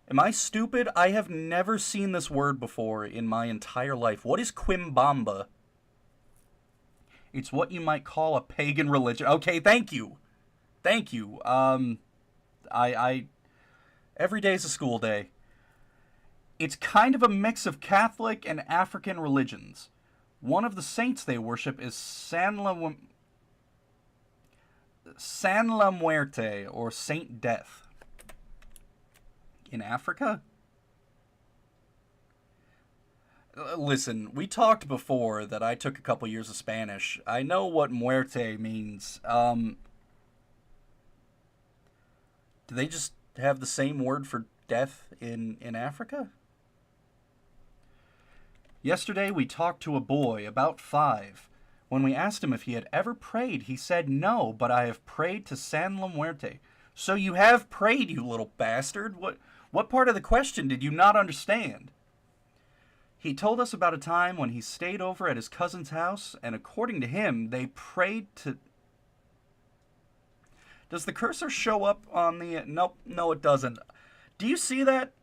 Am I stupid? I have never seen this word before in my entire life. What is Quimbamba? It's what you might call a pagan religion. Okay, thank you. Thank you. Every day's a school day. It's kind of a mix of Catholic and African religions. One of the saints they worship is San La Muerte, or Saint Death. In Africa? Listen, we talked before that I took a couple years of Spanish. I know what muerte means. Do they just have the same word for death in Africa? Yesterday we talked to a boy, about 5. When we asked him if he had ever prayed, he said no, but I have prayed to San La Muerte. So you have prayed, you little bastard? What part of the question did you not understand? He told us about a time when he stayed over at his cousin's house, and according to him, they prayed to... Does the cursor show up on the... Nope, no it doesn't. Do you see that?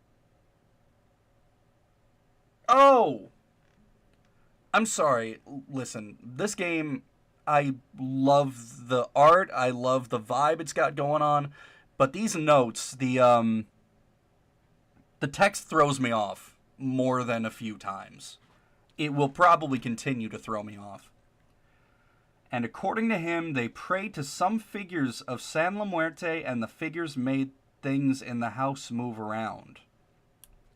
Oh! I'm sorry, listen, this game, I love the art, I love the vibe it's got going on, but these notes, the text throws me off more than a few times. It will probably continue to throw me off. And according to him, they prayed to some figures of San La Muerte, and the figures made things in the house move around.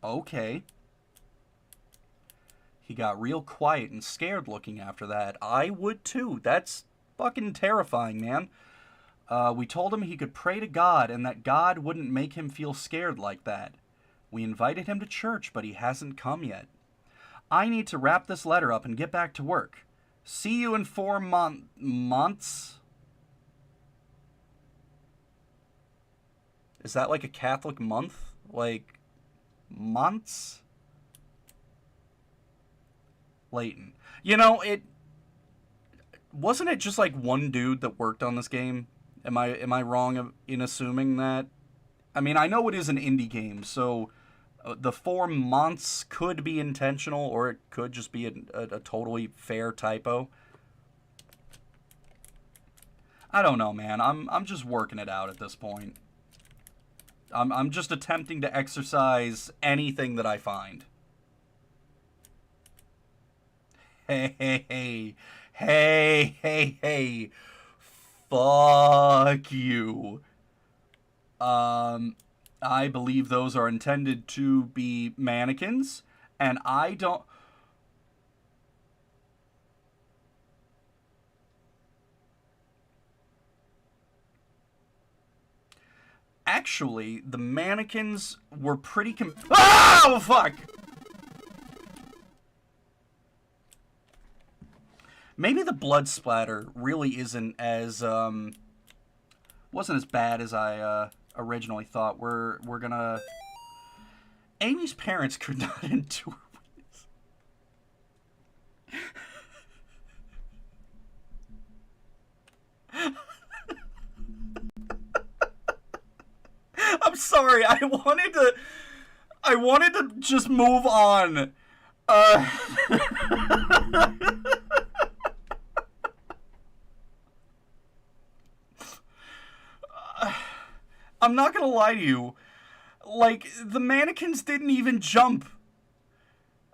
Okay. He got real quiet and scared looking after that. I would too. That's fucking terrifying, man. We told him he could pray to God and that God wouldn't make him feel scared like that. We invited him to church, but he hasn't come yet. I need to wrap this letter up and get back to work. See you in 4 months? Is that like a Catholic month? Like, months? Layton. You know, wasn't it just like one dude that worked on this game? Am I wrong in assuming that? I mean, I know it is an indie game, so the 4 months could be intentional, or it could just be a totally fair typo. I don't know, man. I'm just working it out at this point. I'm just attempting to exercise anything that I find. Hey. Fuck you. I believe those are intended to be mannequins, and I don't... Actually, the mannequins were pretty oh, fuck! Maybe the blood splatter really isn't as, wasn't as bad as I, originally thought. We're gonna... Amy's parents could not endure this. I'm sorry, I wanted to just move on. I'm not gonna lie to you. Like, the mannequins didn't even jump.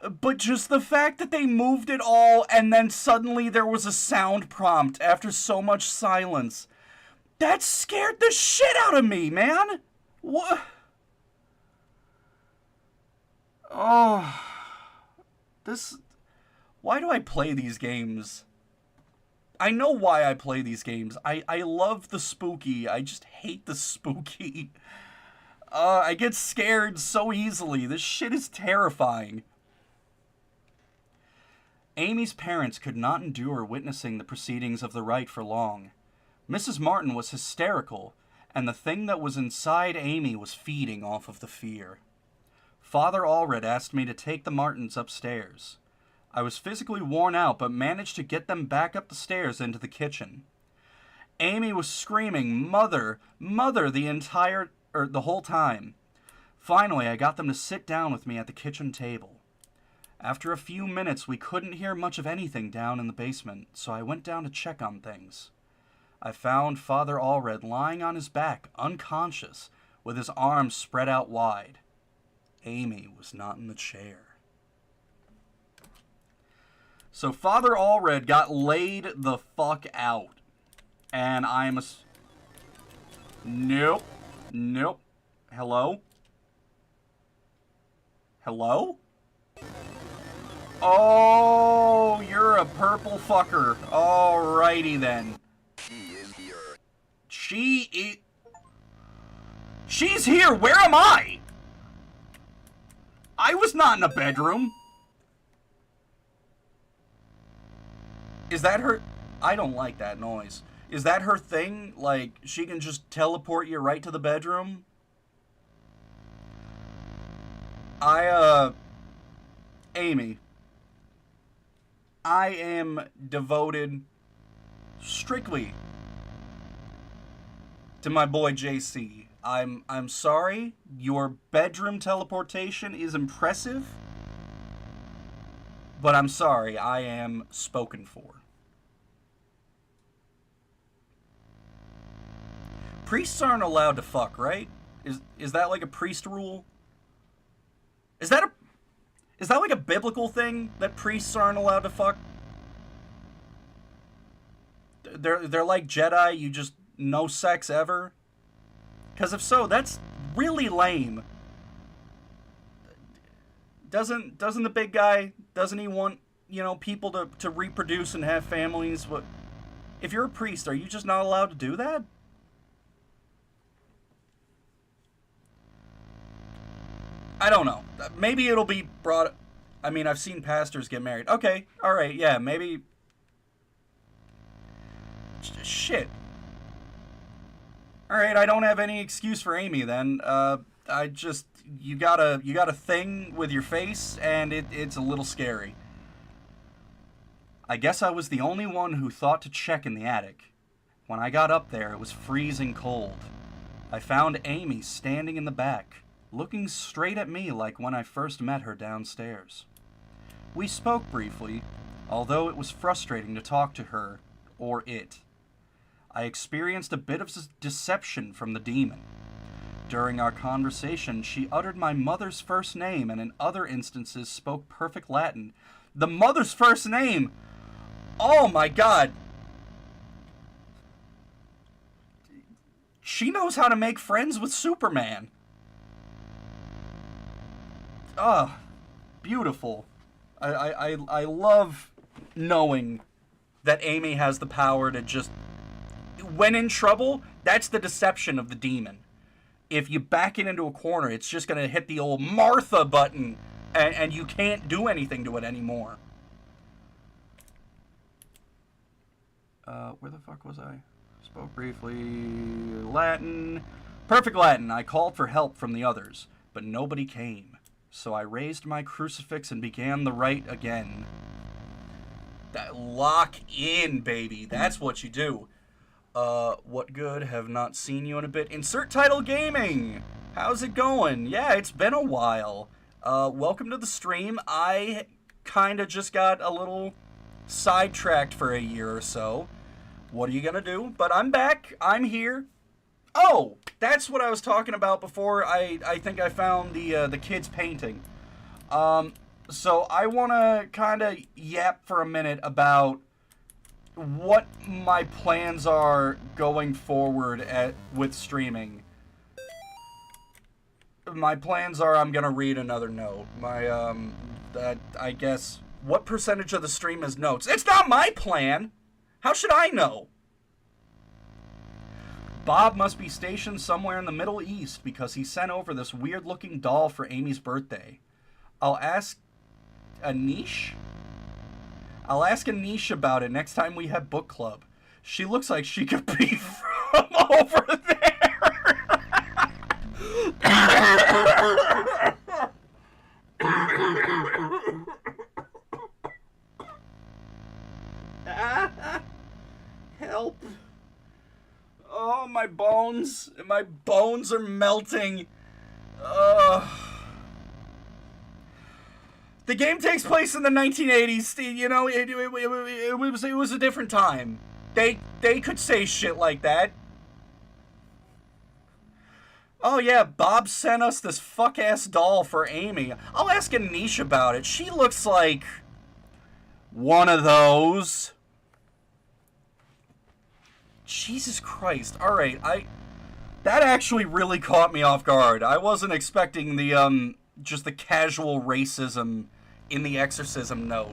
But just the fact that they moved it all and then suddenly there was a sound prompt after so much silence. That scared the shit out of me, man. What? Oh. Why do I play these games? I know why I play these games. I love the spooky. I just hate the spooky. I get scared so easily. This shit is terrifying. Amy's parents could not endure witnessing the proceedings of the rite for long. Mrs. Martin was hysterical, and the thing that was inside Amy was feeding off of the fear. Father Allred asked me to take the Martins upstairs. I was physically worn out, but managed to get them back up the stairs into the kitchen. Amy was screaming, "Mother, Mother," the whole time. Finally, I got them to sit down with me at the kitchen table. After a few minutes, we couldn't hear much of anything down in the basement, so I went down to check on things. I found Father Allred lying on his back, unconscious, with his arms spread out wide. Amy was not in the chair. So Father Allred got laid the fuck out. And I'm a... Nope. Nope. Hello? Hello? Oh, you're a purple fucker. Alrighty then. She is here. She's here! Where am I? I was not in a bedroom. Is that her... I don't like that noise. Is that her thing? Like, she can just teleport you right to the bedroom? Amy. I am devoted strictly to my boy JC. I'm sorry. Your bedroom teleportation is impressive. But I'm sorry. I am spoken for. Priests aren't allowed to fuck, right? Is that like a priest rule? Is that like a biblical thing that priests aren't allowed to fuck? They're like Jedi, you just no sex ever? Because if so, that's really lame. Doesn't the big guy, doesn't he want, people to reproduce and have families? What? If you're a priest, are you just not allowed to do that? I don't know. Maybe it'll be brought... I mean, I've seen pastors get married. Okay, alright, yeah, maybe... Shit. Alright, I don't have any excuse for Amy then. I just... You got a thing with your face, and it's a little scary. I guess I was the only one who thought to check in the attic. When I got up there, it was freezing cold. I found Amy standing in the back, looking straight at me like when I first met her downstairs. We spoke briefly, although it was frustrating to talk to her, or it. I experienced a bit of deception from the demon. During our conversation, she uttered my mother's first name and in other instances spoke perfect Latin. The mother's first name! Oh my god! She knows how to make friends with Superman. Ah, beautiful. I love knowing that Amy has the power to just... When in trouble, that's the deception of the demon. If you back it into a corner, it's just going to hit the old Martha button, and you can't do anything to it anymore. Where the fuck was I? Spoke briefly. Latin. Perfect Latin. I called for help from the others, but nobody came. So I raised my crucifix and began the rite again. Lock in, baby. That's what you do. What good? Have not seen you in a bit. Insert title gaming. How's it going? Yeah, it's been a while. Welcome to the stream. I kinda just got a little sidetracked for a year or so. What are you gonna do? But I'm back. I'm here. Oh, that's what I was talking about before. I think I found the kid's painting. So I want to kind of yap for a minute about what my plans are going forward with streaming. My plans are I'm gonna read another note. I guess, what percentage of the stream is notes? It's not my plan! How should I know? Bob must be stationed somewhere in the Middle East because he sent over this weird-looking doll for Amy's birthday. I'll ask Anish about it next time we have book club. She looks like she could be from over there. Help. Oh, my bones. My bones are melting. The game takes place in the 1980s. You know, it was a different time. They could say shit like that. Oh yeah, Bob sent us this fuck-ass doll for Amy. I'll ask Anish about it. She looks like one of those. Jesus Christ. Alright, that actually really caught me off guard. I wasn't expecting the, just the casual racism in the exorcism note.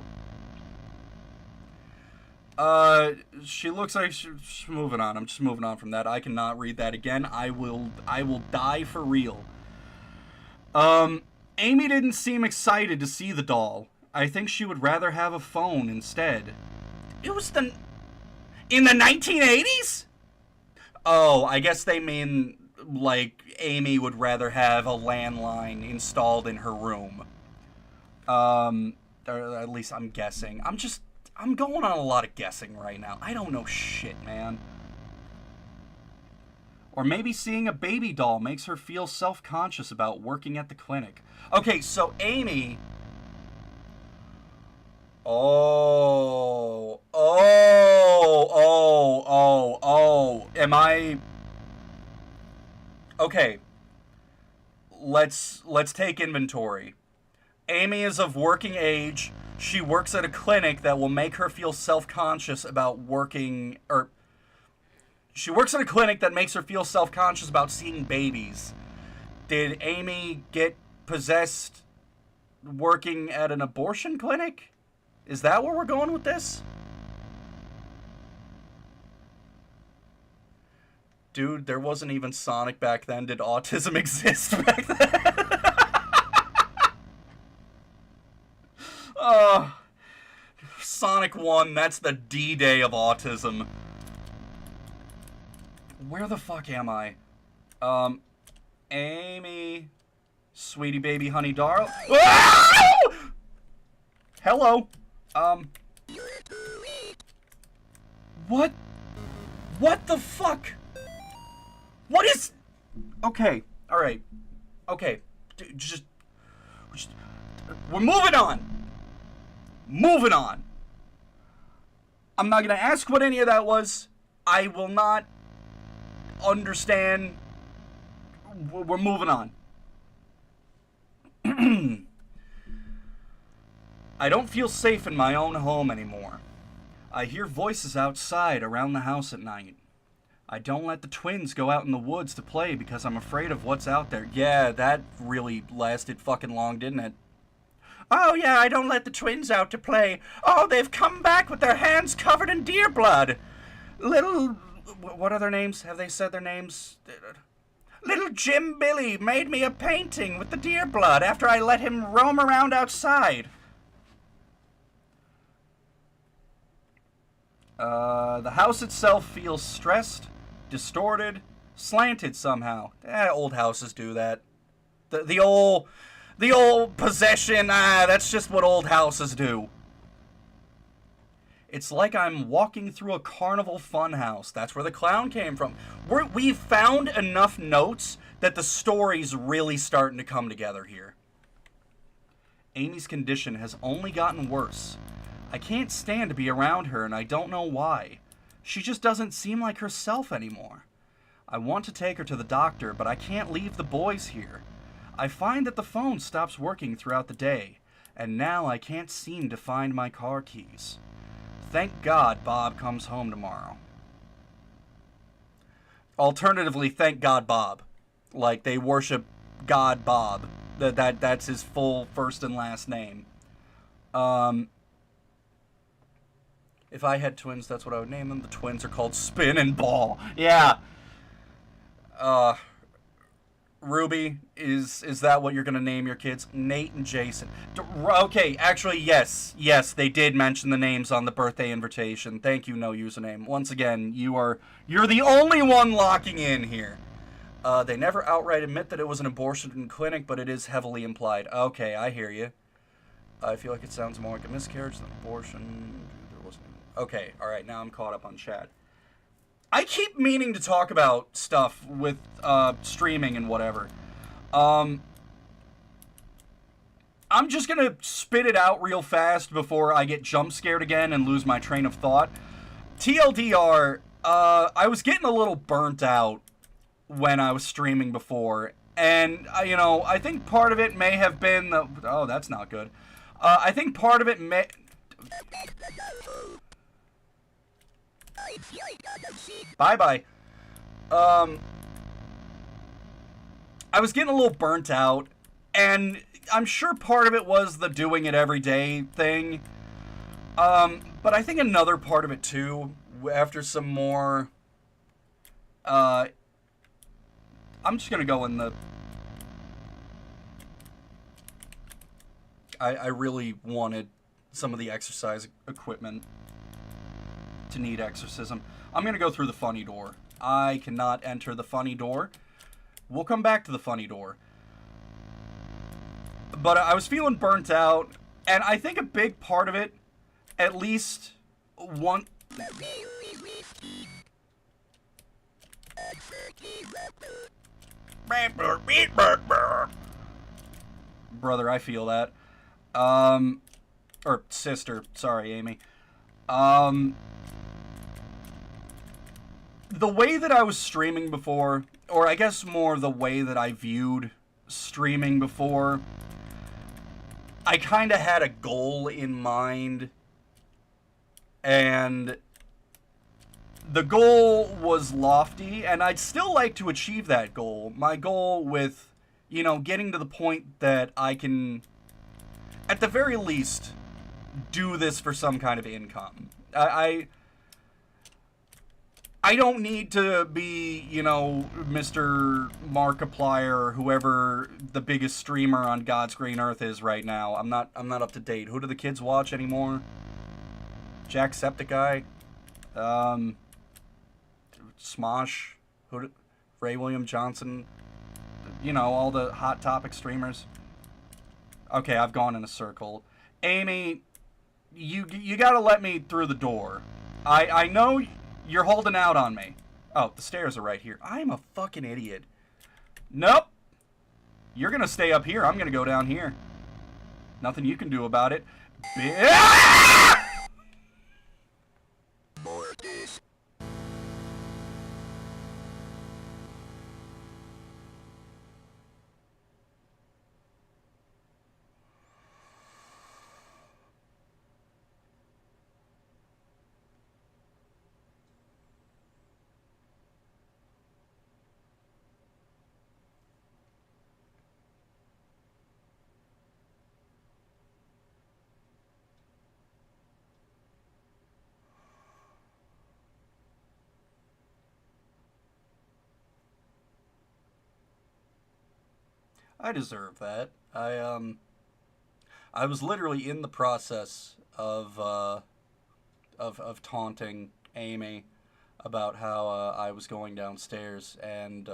She looks like she's moving on. I'm just moving on from that. I cannot read that again. I will die for real. Amy didn't seem excited to see the doll. I think she would rather have a phone instead. It was in the 1980s? Oh, I guess they mean, like, Amy would rather have a landline installed in her room. Or at least I'm guessing. I'm going on a lot of guessing right now. I don't know shit, man. Or maybe seeing a baby doll makes her feel self-conscious about working at the clinic. Okay, so Amy... Oh. Am I... Okay. Let's take inventory. Amy is of working age. She works at a clinic that will make her feel self-conscious about working... She works at a clinic that makes her feel self-conscious about seeing babies. Did Amy get possessed working at an abortion clinic? Is that where we're going with this? Dude, there wasn't even Sonic back then. Did autism exist back then? Sonic 1, that's the D-Day of autism. Where the fuck am I? Amy... Sweetie baby honey darling. Hello. What? What the fuck? What is... Okay, alright. Okay. Just... We're moving on. Moving on. I'm not gonna ask what any of that was. I will not understand. We're moving on. I don't feel safe in my own home anymore. I hear voices outside around the house at night. I don't let the twins go out in the woods to play because I'm afraid of what's out there. Yeah, that really lasted fucking long, didn't it? Oh yeah, I don't let the twins out to play. Oh, they've come back with their hands covered in deer blood. Little... What are their names? Have they said their names? Little Jim Billy made me a painting with the deer blood after I let him roam around outside. The house itself feels stressed, distorted, slanted somehow. Old houses do that. The old possession, that's just what old houses do. It's like I'm walking through a carnival funhouse. That's where the clown came from. We've found enough notes that the story's really starting to come together here. Amy's condition has only gotten worse. I can't stand to be around her, and I don't know why. She just doesn't seem like herself anymore. I want to take her to the doctor, but I can't leave the boys here. I find that the phone stops working throughout the day, and now I can't seem to find my car keys. Thank God Bob comes home tomorrow. Alternatively, thank God Bob. Like, they worship God Bob. That's his full first and last name. If I had twins, that's what I would name them. The twins are called Spin and Ball. Yeah. Ruby, is that what you're going to name your kids? Nate and Jason. Okay, actually, yes, they did mention the names on the birthday invitation. Thank you, no username. Once again, you're the only one locking in here. They never outright admit that it was an abortion clinic, but it is heavily implied. Okay, I hear you. I feel like it sounds more like a miscarriage than abortion. Okay, alright, now I'm caught up on chat. I keep meaning to talk about stuff with streaming and whatever. I'm just gonna spit it out real fast before I get jump scared again and lose my train of thought. TLDR, I was getting a little burnt out when I was streaming before. And, I think part of it may have been the... Oh, that's not good. I think part of it may... Bye-bye. I was getting a little burnt out, and I'm sure part of it was the doing it every day thing. But I think another part of it, too, after some more... I'm just gonna go in the... I really wanted some of the exercise equipment to need exorcism. I'm gonna go through the funny door. I cannot enter the funny door. We'll come back to the funny door. But I was feeling burnt out, and I think a big part of it, at least one... Brother, I feel that. Or sister, sorry, Amy. The way that I was streaming before, or I guess more the way that I viewed streaming before, I kind of had a goal in mind, and the goal was lofty, and I'd still like to achieve that goal. My goal with, getting to the point that I can, at the very least, do this for some kind of income. I don't need to be, you know, Mr. Markiplier or whoever the biggest streamer on God's green earth is right now. I'm not up to date. Who do the kids watch anymore? Jacksepticeye? Smosh? Ray William Johnson? You know, all the Hot Topic streamers. Okay, I've gone in a circle. Amy, you gotta let me through the door. I know you're holding out on me. Oh, the stairs are right here. I'm a fucking idiot. Nope. You're gonna stay up here. I'm gonna go down here. Nothing you can do about it. Mortis. I deserve that. I was literally in the process of taunting Amy about how I was going downstairs and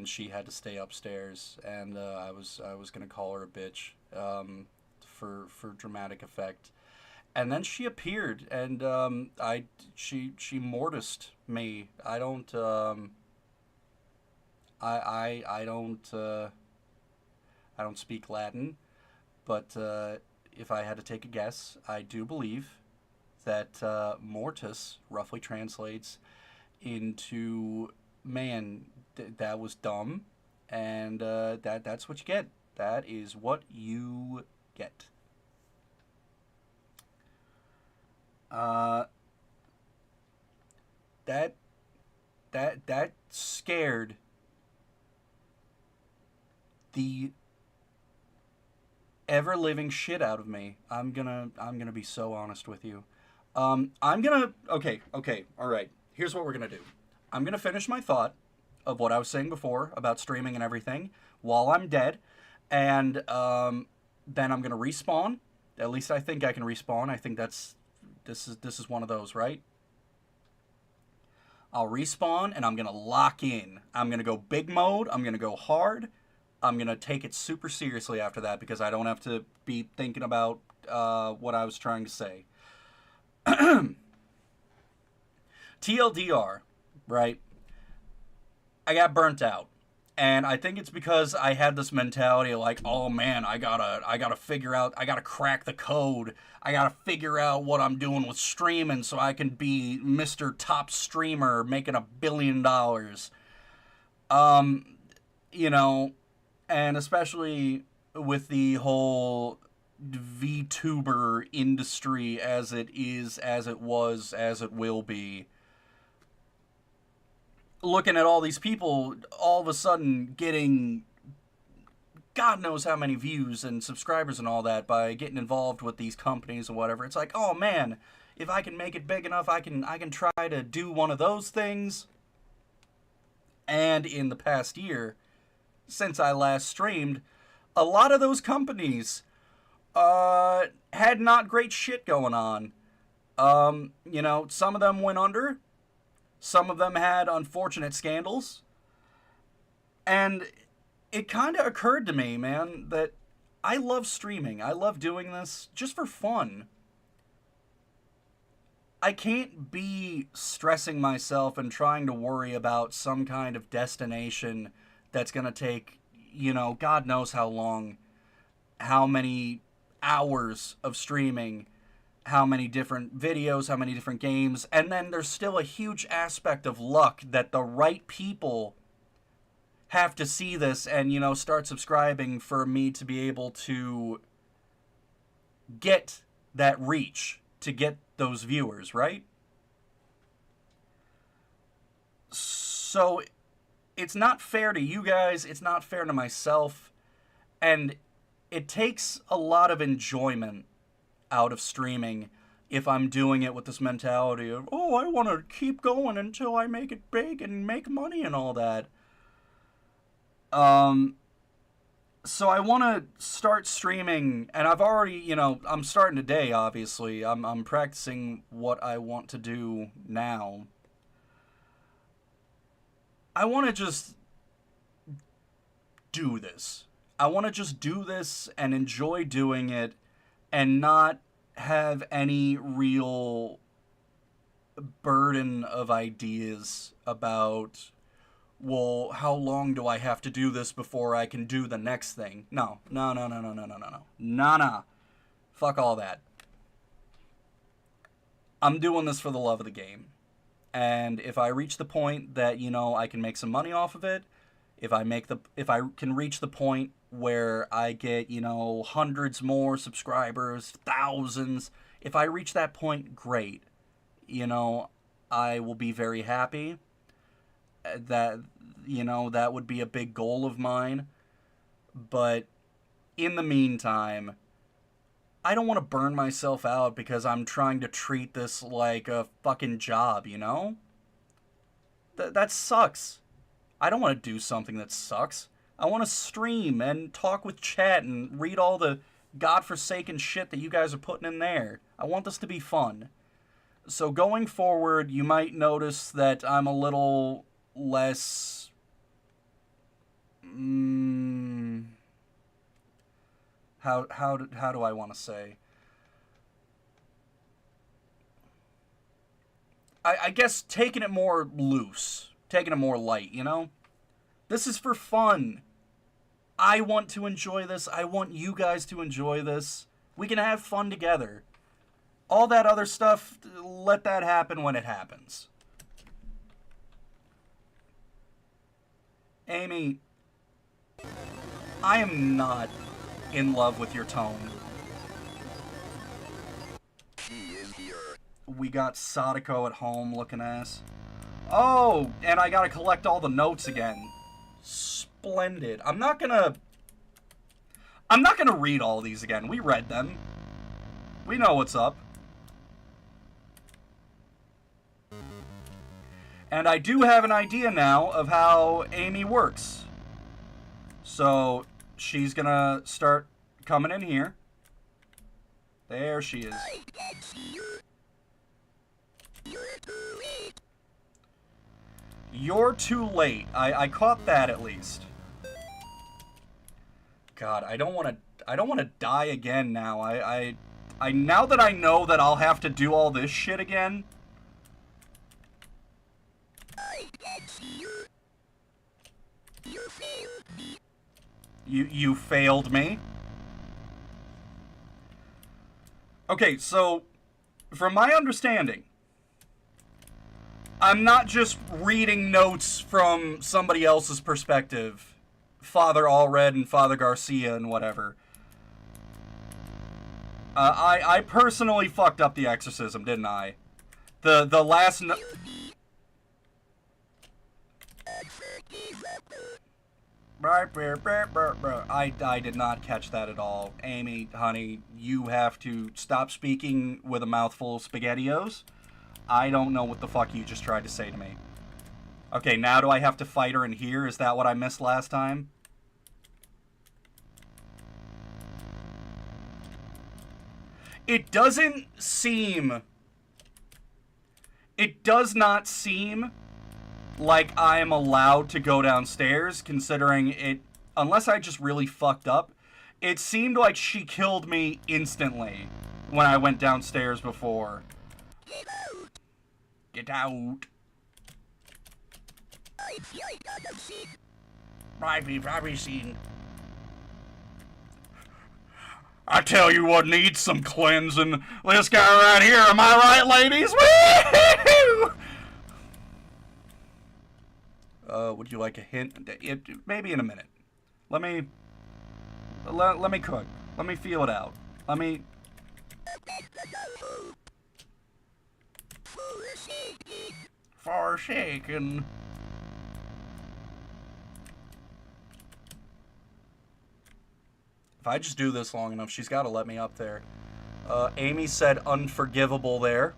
she had to stay upstairs, and I was gonna call her a bitch for dramatic effect, and then she appeared and she mortised me. I don't I don't speak Latin, but if I had to take a guess, I do believe that mortis roughly translates into man. That was dumb, and that's what you get. That is what you get. That that scared the ever living shit out of me. I'm gonna be so honest with you. Okay, all right. Here's what we're gonna do. I'm gonna finish my thought of what I was saying before about streaming and everything while I'm dead, and then I'm gonna respawn. At least I think I can respawn. I think this is one of those, right? I'll respawn and I'm gonna lock in. I'm gonna go big mode. I'm gonna go hard. I'm gonna take it super seriously after that because I don't have to be thinking about what I was trying to say. TLDR, right? I got burnt out. And I think it's because I had this mentality of like, oh man, I gotta figure out, I gotta crack the code. I gotta figure out what I'm doing with streaming so I can be Mr. Top Streamer making $1 billion. You know, and especially with the whole vtuber industry as it is, as it was, as it will be. Looking at all these people all of a sudden getting God knows how many views and subscribers and all that by getting involved with these companies and whatever. It's like, oh man, if I can make it big enough, I can try to do one of those things. And in the past year, since I last streamed, a lot of those companies had not great shit going on. You know, some of them went under. Some of them had unfortunate scandals. And it kind of occurred to me, man, that I love streaming. I love doing this just for fun. I can't be stressing myself and trying to worry about some kind of destination that's going to take, you know, God knows how long, how many hours of streaming, how many different videos, how many different games, and then there's still a huge aspect of luck that the right people have to see this and, you know, start subscribing for me to be able to get that reach, to get those viewers, right? So it's not fair to you guys, it's not fair to myself, and it takes a lot of enjoyment out of streaming if I'm doing it with this mentality of, oh, I want to keep going until I make it big and make money and all that. So I want to start streaming, and I've already, you know, I'm starting today, obviously. I'm practicing what I want to do now. I want to just do this. I want to just do this and enjoy doing it and not have any real burden of ideas about, well, how long do I have to do this before I can do the next thing? No. Nah. Fuck all that. I'm doing this for the love of the game. And if I reach the point that, you know, I can make some money off of it, if I can reach the point where I get, you know, hundreds more subscribers, thousands, if I reach that point, great. You know, I will be very happy. That, you know, that would be a big goal of mine. But in the meantime, I don't want to burn myself out because I'm trying to treat this like a fucking job, you know? That sucks. I don't want to do something that sucks. I want to stream and talk with chat and read all the godforsaken shit that you guys are putting in there. I want this to be fun. So going forward, you might notice that I'm a little less... How do I want to say? I guess taking it more loose. Taking it more light, you know? This is for fun. I want to enjoy this. I want you guys to enjoy this. We can have fun together. All that other stuff, let that happen when it happens. Amy, I am not in love with your tone. We got Sadako at home looking ass. Oh, and I gotta collect all the notes again. Splendid. I'm not gonna read all these again. We read them. We know what's up. And I do have an idea now of how Amy works. So she's gonna start coming in here. There she is. You're too late. I caught that at least. God, I don't want to die again now. I now that I know that I'll have to do all this shit again. You failed me. Okay, so from my understanding, I'm not just reading notes from somebody else's perspective. Father Allred and Father Garcia and whatever. I personally fucked up the exorcism, didn't I? The last no... I did not catch that at all. Amy, honey, you have to stop speaking with a mouthful of SpaghettiOs. I don't know what the fuck you just tried to say to me. Okay, now do I have to fight her in here? Is that what I missed last time? It doesn't seem... It does not seem like I am allowed to go downstairs, considering it... Unless I just really fucked up, it seemed like she killed me instantly when I went downstairs before. Get out. Probably seen. I tell you what needs some cleansing. This guy right here, am I right, ladies? Woo! Would you like a hint? Maybe in a minute. Let me cook. Let me feel it out. Let me... Forsaken. If I just do this long enough, she's got to let me up there. Amy said unforgivable there.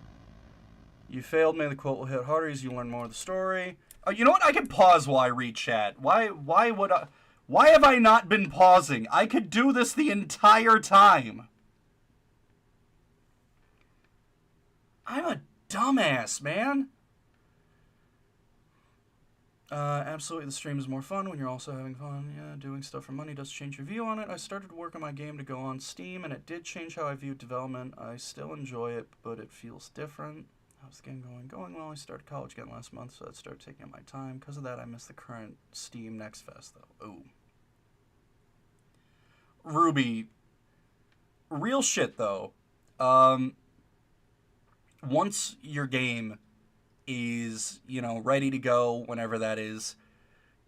You failed me. The quote will hit harder as you learn more of the story. You know what? I can pause while I read chat. Why would I? Why have I not been pausing? I could do this the entire time. I'm a dumbass, man. Absolutely, the stream is more fun when you're also having fun. Yeah, doing stuff for money does change your view on it. I started to work on my game to go on Steam, and it did change how I viewed development. I still enjoy it, but it feels different. How's the game going? Going well. I started college again last month, so that started taking up my time. Because of that, I missed the current Steam Next Fest, though. Ooh. Ruby. Real shit, though. Once your game is, you know, ready to go, whenever that is,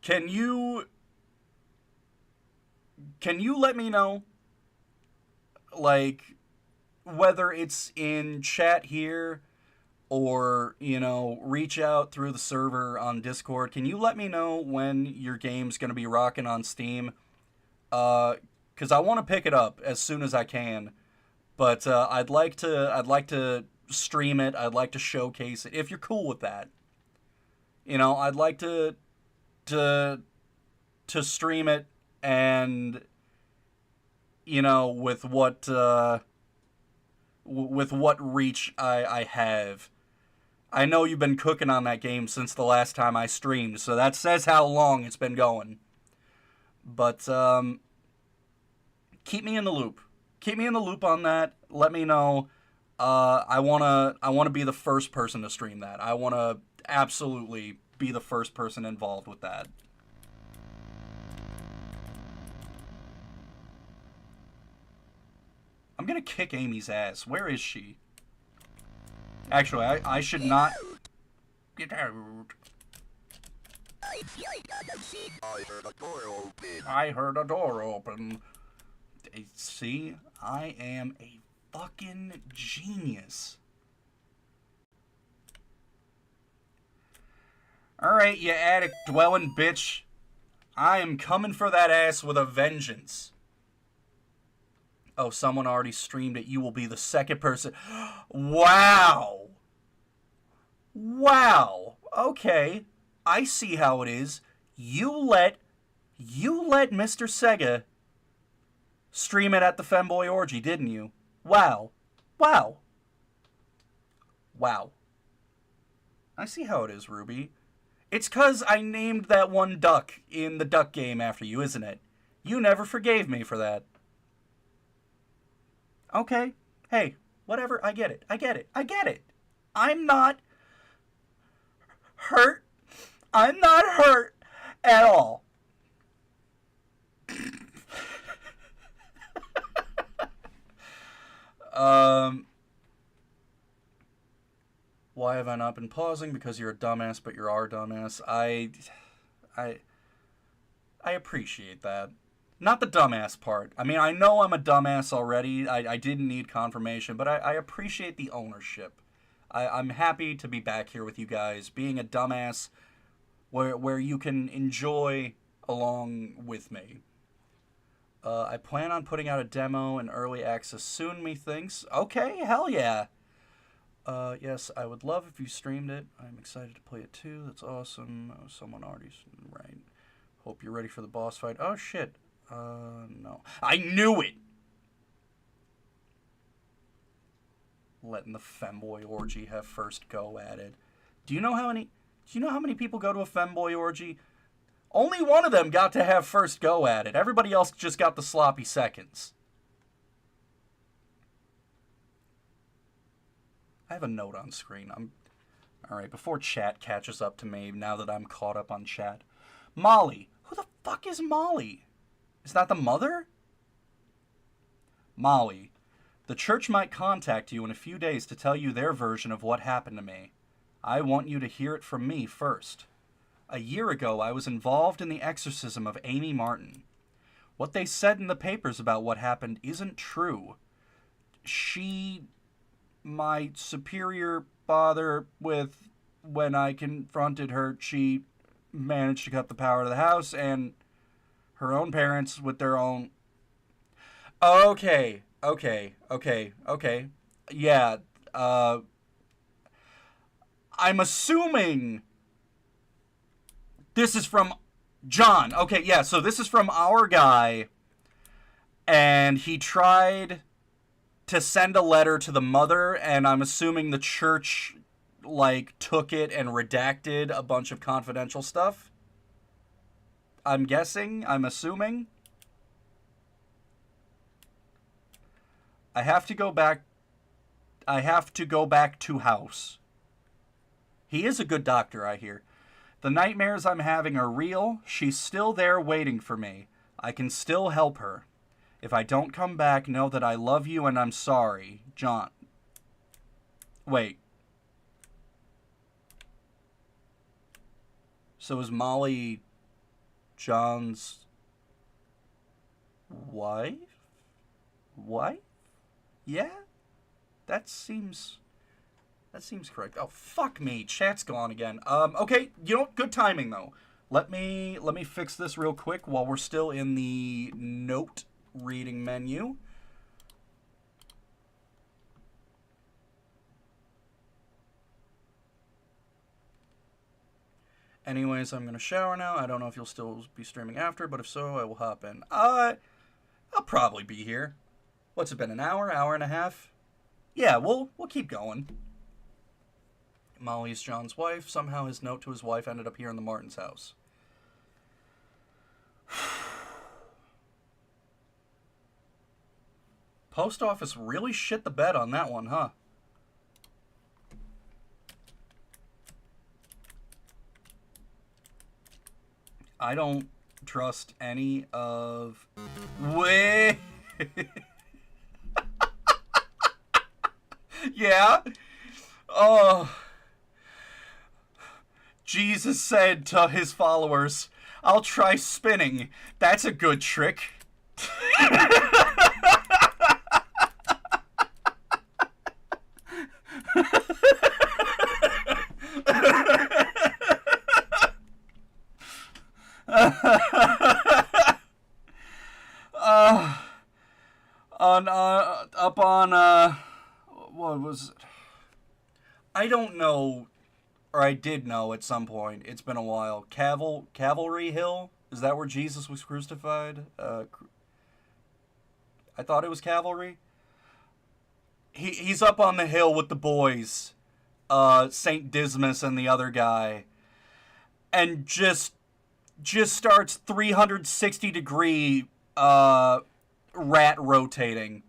can you let me know, like, whether it's in chat here or, you know, reach out through the server on Discord, can you let me know when your game's going to be rocking on Steam? Because I want to pick it up as soon as I can, but I'd like to stream it. I'd like to showcase it if you're cool with that. You know, I'd like to stream it, and you know, with what reach I have. I know you've been cooking on that game since the last time I streamed, so that says how long it's been going. But keep me in the loop. Keep me in the loop on that. Let me know. I wanna be the first person to stream that. I wanna absolutely be the first person involved with that. I'm gonna kick Amy's ass. Where is she? Actually, I should not get out. I heard a door open. I heard a door open. See, I am a fucking genius. Alright, you attic dwelling bitch. I am coming for that ass with a vengeance. Oh, someone already streamed it. You will be the second person. Wow. Wow. Okay. I see how it is. You let Mr. Sega stream it at the Femboy Orgy, didn't you? Wow. Wow. Wow. I see how it is, Ruby. It's 'cause I named that one duck in the duck game after you, isn't it? You never forgave me for that. Okay. Hey, whatever. I get it. I get it. I get it. I'm not hurt. I'm not hurt at all. Why have I not been pausing? Because you're a dumbass, but you're our dumbass. I appreciate that. Not the dumbass part. I mean, I know I'm a dumbass already. I didn't need confirmation, but I appreciate the ownership. I'm happy to be back here with you guys, being a dumbass where you can enjoy along with me. I plan on putting out a demo in early access soon, methinks. Okay, hell yeah. Yes, I would love if you streamed it. I'm excited to play it too. That's awesome. Someone already... Right. Hope you're ready for the boss fight. Oh, shit. No. I knew it! Letting the Femboy Orgy have first go at it. Do you know how many people go to a Femboy Orgy? Only one of them got to have first go at it. Everybody else just got the sloppy seconds. I have a note on screen. Alright, before chat catches up to me, now that I'm caught up on chat. Molly. Who the fuck is Molly? Is that the mother? Molly. The church might contact you in a few days to tell you their version of what happened to me. I want you to hear it from me first. A year ago, I was involved in the exorcism of Amy Martin. What they said in the papers about what happened isn't true. My superior father, when I confronted her, she managed to cut the power to the house, and her own parents with their own... Okay. Okay. Yeah, I'm assuming this is from John. Okay, yeah, so this is from our guy, and he tried to send a letter to the mother, and I'm assuming the church, like, took it and redacted a bunch of confidential stuff. I'm guessing, I'm assuming. I have to go back to house. He is a good doctor, I hear. The nightmares I'm having are real. She's still there waiting for me. I can still help her. If I don't come back, know that I love you and I'm sorry. John. Wait. So is Molly John's wife? Wife? Yeah? That seems correct. Oh, fuck me. Chat's gone again. Okay, you know what? Good timing, though. Let me fix this real quick while we're still in the note reading menu. Anyways, I'm going to shower now. I don't know if you'll still be streaming after, but if so, I will hop in. I'll probably be here. What's it been, an hour? Hour and a half? Yeah, we'll keep going. Molly's John's wife. Somehow his note to his wife ended up here in the Martin's house. Post office really shit the bed on that one, huh? I don't trust any of... Wait! Yeah? Oh. Jesus said to his followers, I'll try spinning. That's a good trick. What was it? I don't know, or I did know at some point. It's been a while. Cavalry Hill? Is that where Jesus was crucified? I thought it was Cavalry. He's up on the hill with the boys, Saint Dismas and the other guy, and just starts 360-degree rat rotating.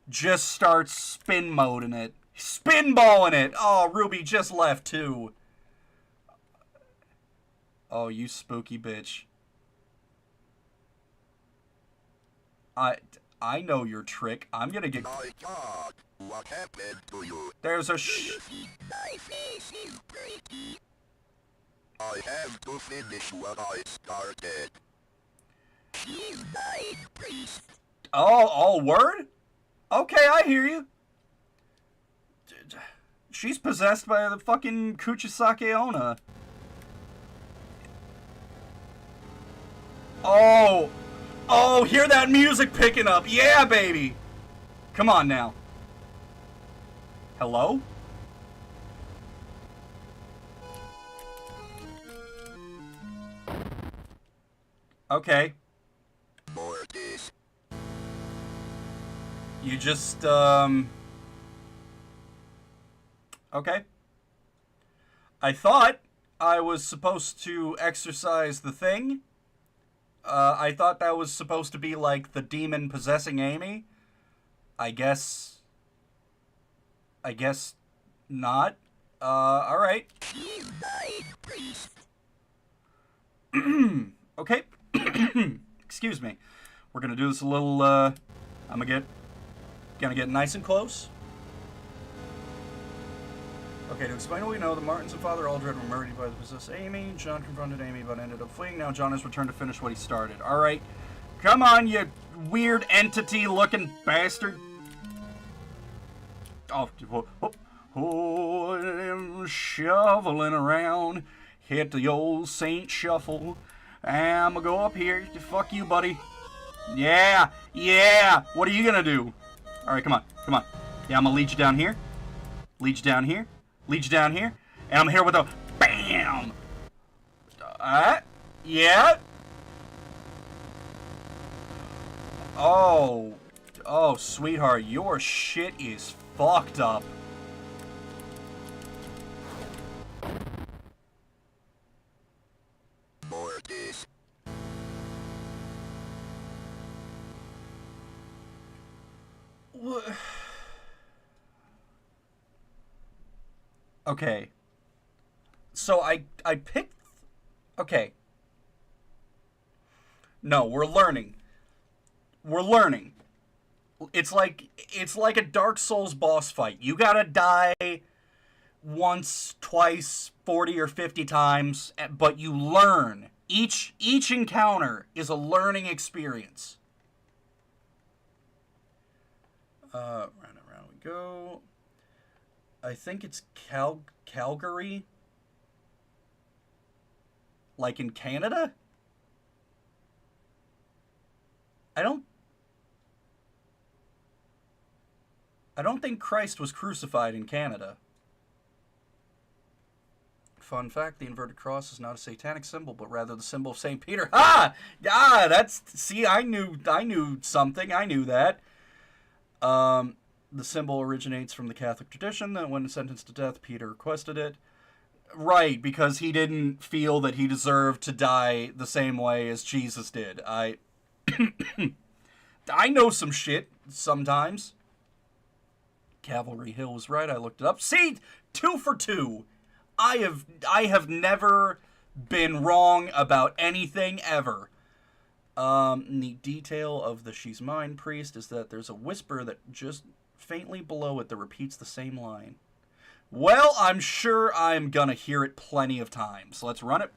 Just starts spin moding it. Spinballing it! Oh, Ruby just left, too. Oh, you spooky bitch. I know your trick. I'm gonna get... My God, what happened to you? There's a My face is breaking. I have to finish what I started. She's my priest. Oh, word? Okay, I hear you. She's possessed by the fucking Kuchisake Onna. Oh, hear that music picking up. Yeah, baby. Come on now. Hello? Okay. Mortis. You just, okay. I thought I was supposed to exorcise the thing. I thought that was supposed to be like the demon possessing Amy. I guess not. Alright. Okay. Excuse me. We're gonna do this a little, I'm gonna get nice and close. Okay, to explain what we know, the Martins and Father Aldred were murdered by the possessed Amy. John confronted Amy, but ended up fleeing. Now John has returned to finish what he started. Alright. Come on, you weird entity-looking bastard. Oh, I'm shoveling around. Hit the old Saint Shuffle. I'm gonna go up here. Fuck you, buddy. Yeah. What are you gonna do? Alright, come on. Come on. Yeah, I'm gonna lead you down here. Lead you down here. Lead you down here. And I'm here with a BAM! Yeah. Oh. Oh, sweetheart, your shit is fucked up. Mortis. What? Okay. So I picked... Okay. No, we're learning. We're learning. It's like a Dark Souls boss fight. You gotta die once, twice, 40 or 50 times, but you learn. Each encounter is a learning experience. Round and round we go. I think it's Calgary. Like in Canada? I don't think Christ was crucified in Canada. Fun fact, the inverted cross is not a satanic symbol, but rather the symbol of St. Peter. Ah! Ah, that's... See, I knew something. I knew that. The symbol originates from the Catholic tradition that when sentenced to death, Peter requested it. Right, because he didn't feel that he deserved to die the same way as Jesus did. I know some shit sometimes. Cavalry Hill was right. I looked it up. See, 2 for 2. I have never been wrong about anything ever. The detail of the She's Mine priest is that there's a whisper that just faintly below it that repeats the same line. Well, I'm sure I'm gonna hear it plenty of times. So let's run it.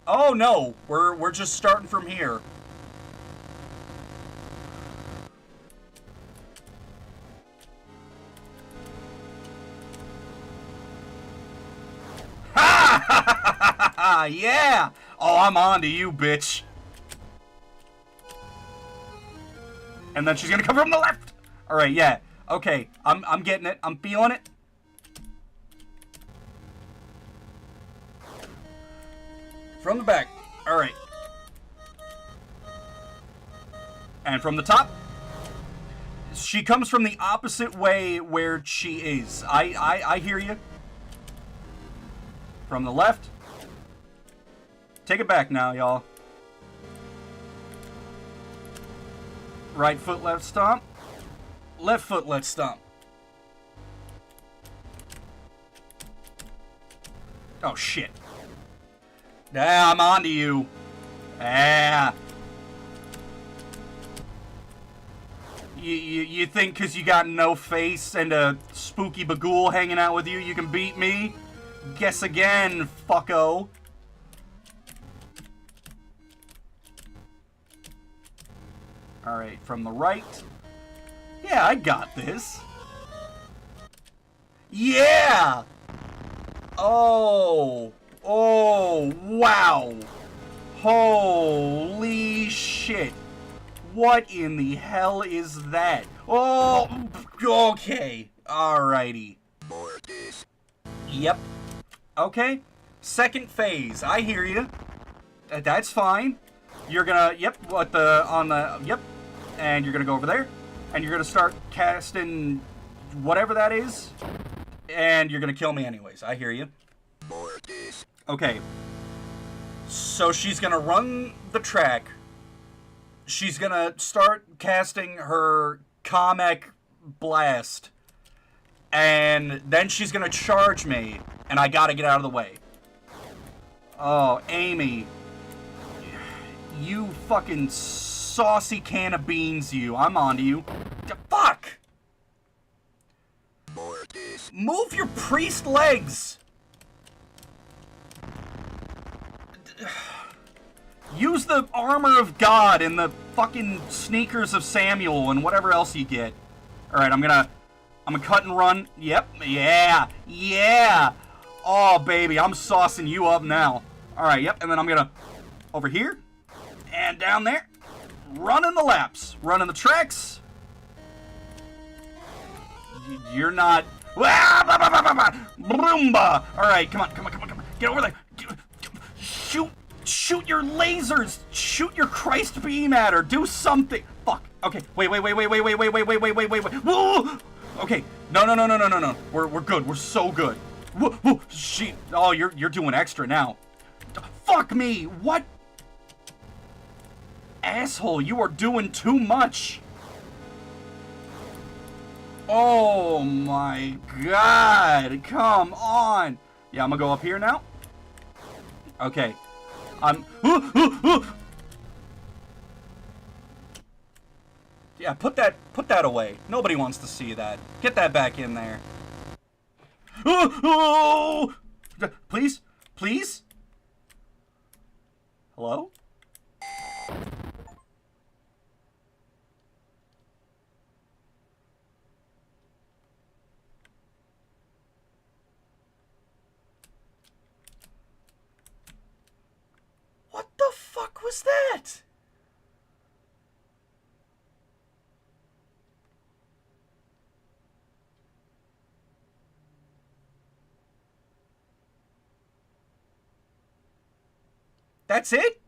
Oh no, we're just starting from here. Ha ha ha ha! Yeah! Oh, I'm on to you, bitch. And then she's gonna come from the left. All right, yeah. Okay, I'm getting it. I'm feeling it. From the back. All right. And from the top. She comes from the opposite way where she is. I hear you. From the left. Take it back now, y'all. Right foot, left stomp. Left foot, left stomp. Oh, shit. Yeah, I'm on to you. Yeah. You think because you got no face and a spooky bagul hanging out with you, you can beat me? Guess again, fucko. Alright, from the right. Yeah, I got this. Yeah! Oh! Oh, wow! Holy shit! What in the hell is that? Oh, okay. Alrighty. Yep. Okay. Second phase. I hear you. That's fine. You're gonna, yep, yep. And you're gonna go over there. And you're gonna start casting whatever that is. And you're gonna kill me anyways. I hear you. Okay. So she's gonna run the track. She's gonna start casting her comic blast. And then she's gonna charge me. And I gotta get out of the way. Oh, Amy. You fucking saucy can of beans, you. I'm on to you. Fuck! Move your priest legs! Use the armor of God and the fucking sneakers of Samuel and whatever else you get. Alright, I'm gonna cut and run. Yep, yeah, yeah. Oh, baby, I'm saucing you up now. Alright, yep, and then I'm gonna over here and down there. Running the laps, running the tracks. You're not... Broomba! Alright, come on. Get over there. Shoot your lasers! Shoot your Christ beam at her! Do something! Fuck. Okay, wait. Whoa! Okay, no. We're good. We're so good. Whoa. Oh, you're doing extra now. Fuck me! What? Asshole, you are doing too much! Oh my god! Come on! Yeah, I'm gonna go up here now. Okay. Yeah, put that away. Nobody wants to see that. Get that back in there. Please? Hello? What the fuck was that? That's it?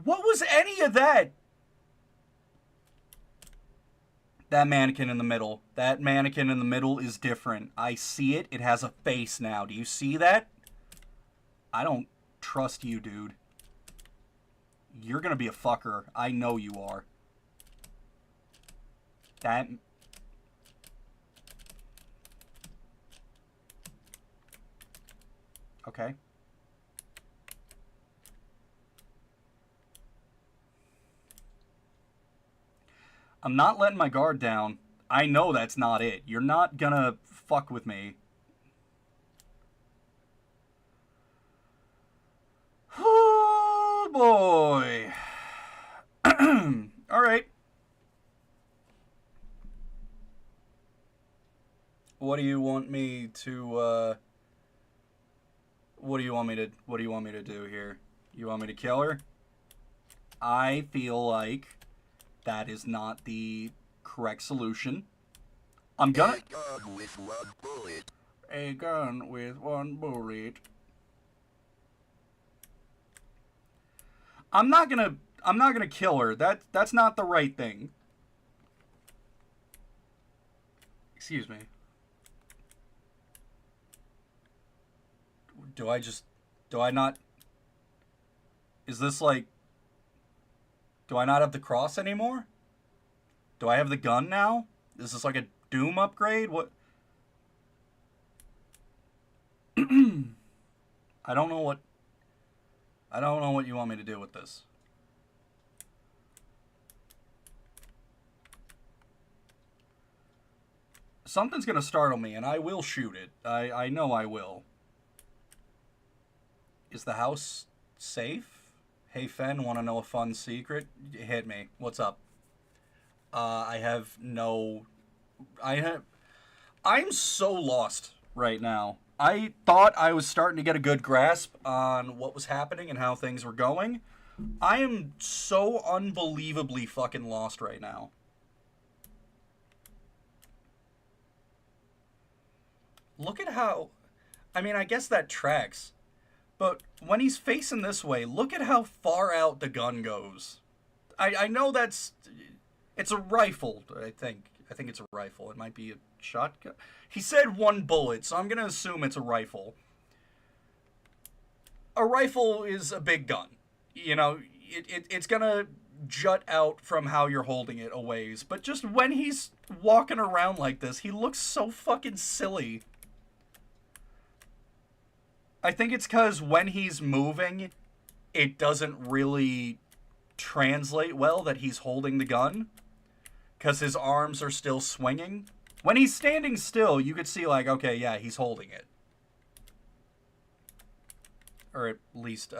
What was any of that? That mannequin in the middle. That mannequin in the middle is different. I see it. It has a face now. Do you see that? I don't trust you, dude. You're gonna be a fucker. I know you are. That... Okay. I'm not letting my guard down. I know that's not it. You're not gonna fuck with me. Oh, boy. Alright. What do you want me to, What do you want me to do here? You want me to kill her? I feel like that is not the correct solution. I'm gonna... A gun with one bullet. A gun with one bullet. I'm not gonna kill her. That's not the right thing. Excuse me. Do I not... Is this like... Do I not have the cross anymore? Do I have the gun now? Is this like a Doom upgrade? What? I don't know what you want me to do with this. Something's gonna startle me, and I will shoot it. I know I will. Is the house safe? Hey, Fen, want to know a fun secret? Hit me. What's up? I'm so lost right now. I thought I was starting to get a good grasp on what was happening and how things were going. I am so unbelievably fucking lost right now. Look at how... I mean, I guess that tracks. But when he's facing this way, look at how far out the gun goes. I know that's... It's a rifle, I think. I think it's a rifle. It might be a shotgun. He said one bullet, so I'm going to assume it's a rifle. A rifle is a big gun. You know, it's going to jut out from how you're holding it a ways. But just when he's walking around like this, he looks so fucking silly. I think it's because when he's moving, it doesn't really translate well that he's holding the gun. Because his arms are still swinging. When he's standing still, you could see, like, okay, yeah, he's holding it. Or at least,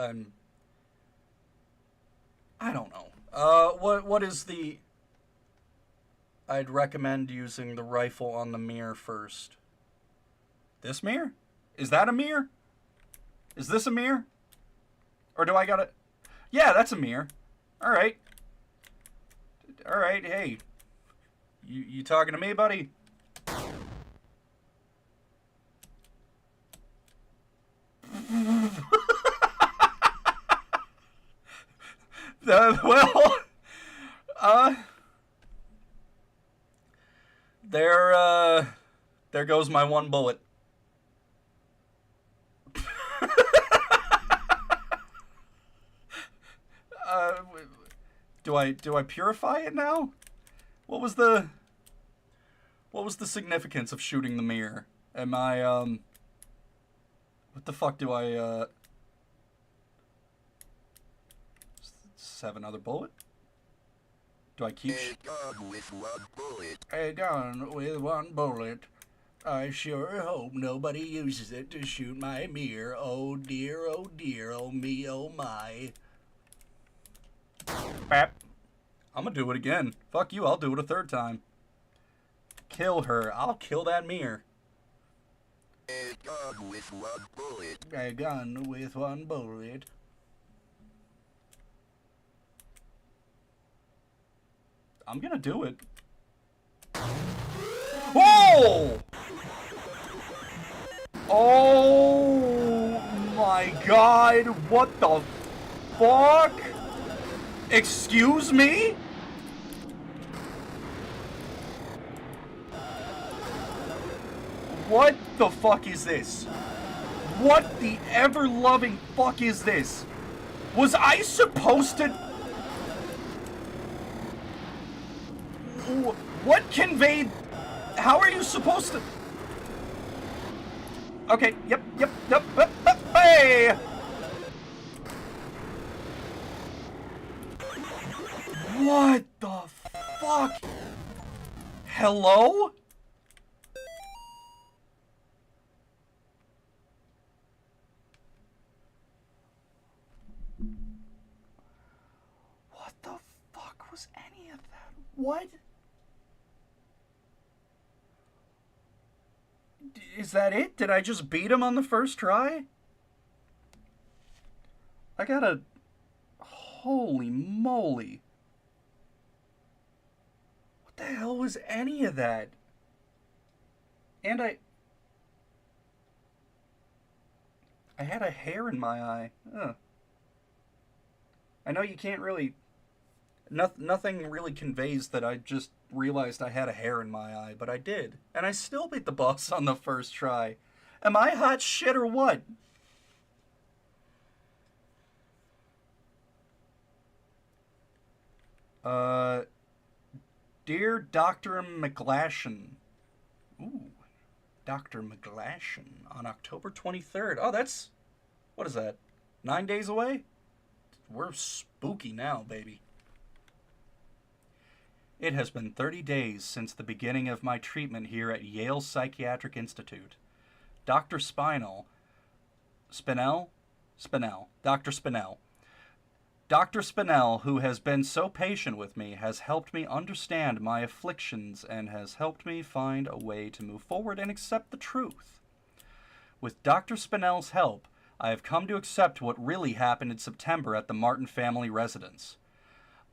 I don't know. What is the... I'd recommend using the rifle on the mirror first. This mirror? Is that a mirror? Is this a mirror? Or do I gotta... Yeah, that's a mirror. Alright. Alright, hey. You talking to me, buddy? Well, there goes my one bullet. Do I purify it now? What was the significance of shooting the mirror? Am I, what the fuck do I, just have another bullet? Do I keep... A gun with one bullet. A gun with one bullet. I sure hope nobody uses it to shoot my mirror. Oh dear, oh me, oh my. Bap. I'm gonna do it again. Fuck you, I'll do it a third time. Kill her. I'll kill that mirror. A gun with one bullet. A gun with one bullet. I'm gonna do it. Whoa! Oh my god, what the fuck? Excuse me? What the fuck is this? What the ever-loving fuck is this? Was I supposed to... What conveyed... How are you supposed to... Okay, yep, hey! What the fuck? Hello? What the fuck was any of that? What? Is that it? Did I just beat him on the first try? I gotta... Holy moly. What the hell was any of that? And I had a hair in my eye. Ugh. I know you can't really... Nothing really conveys that I just realized I had a hair in my eye, but I did. And I still beat the boss on the first try. Am I hot shit or what? Dear Dr. McGlashan. Ooh. Dr. McGlashan on October 23rd. Oh, that's... What is that? 9 days away? We're spooky now, baby. It has been 30 days since the beginning of my treatment here at Yale Psychiatric Institute. Dr. Dr. Spinell, who has been so patient with me, has helped me understand my afflictions and has helped me find a way to move forward and accept the truth. With Dr. Spinell's help, I have come to accept what really happened in September at the Martin family residence.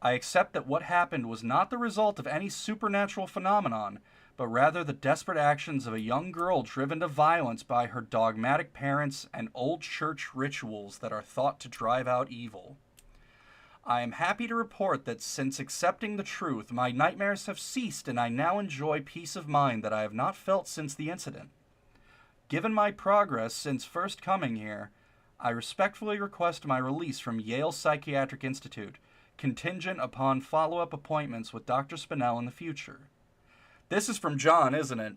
I accept that what happened was not the result of any supernatural phenomenon, but rather the desperate actions of a young girl driven to violence by her dogmatic parents and old church rituals that are thought to drive out evil. I am happy to report that since accepting the truth, my nightmares have ceased and I now enjoy peace of mind that I have not felt since the incident. Given my progress since first coming here, I respectfully request my release from Yale Psychiatric Institute, contingent upon follow-up appointments with Dr. Spinell in the future. This is from John, isn't it?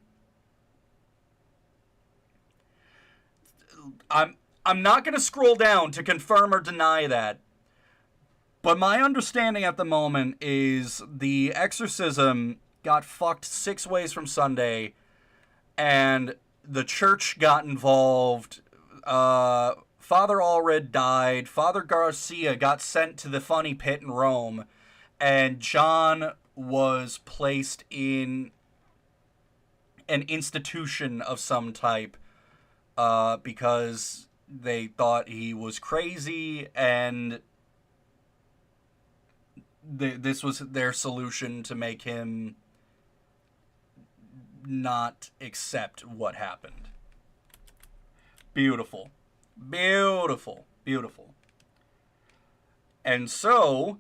I'm not going to scroll down to confirm or deny that. But my understanding at the moment is the exorcism got fucked 6 ways from Sunday, and the church got involved. Father Allred died. Father Garcia got sent to the funny pit in Rome. And John was placed in an institution of some type because they thought he was crazy, and this was their solution to make him not accept what happened. Beautiful. Beautiful. Beautiful. And so,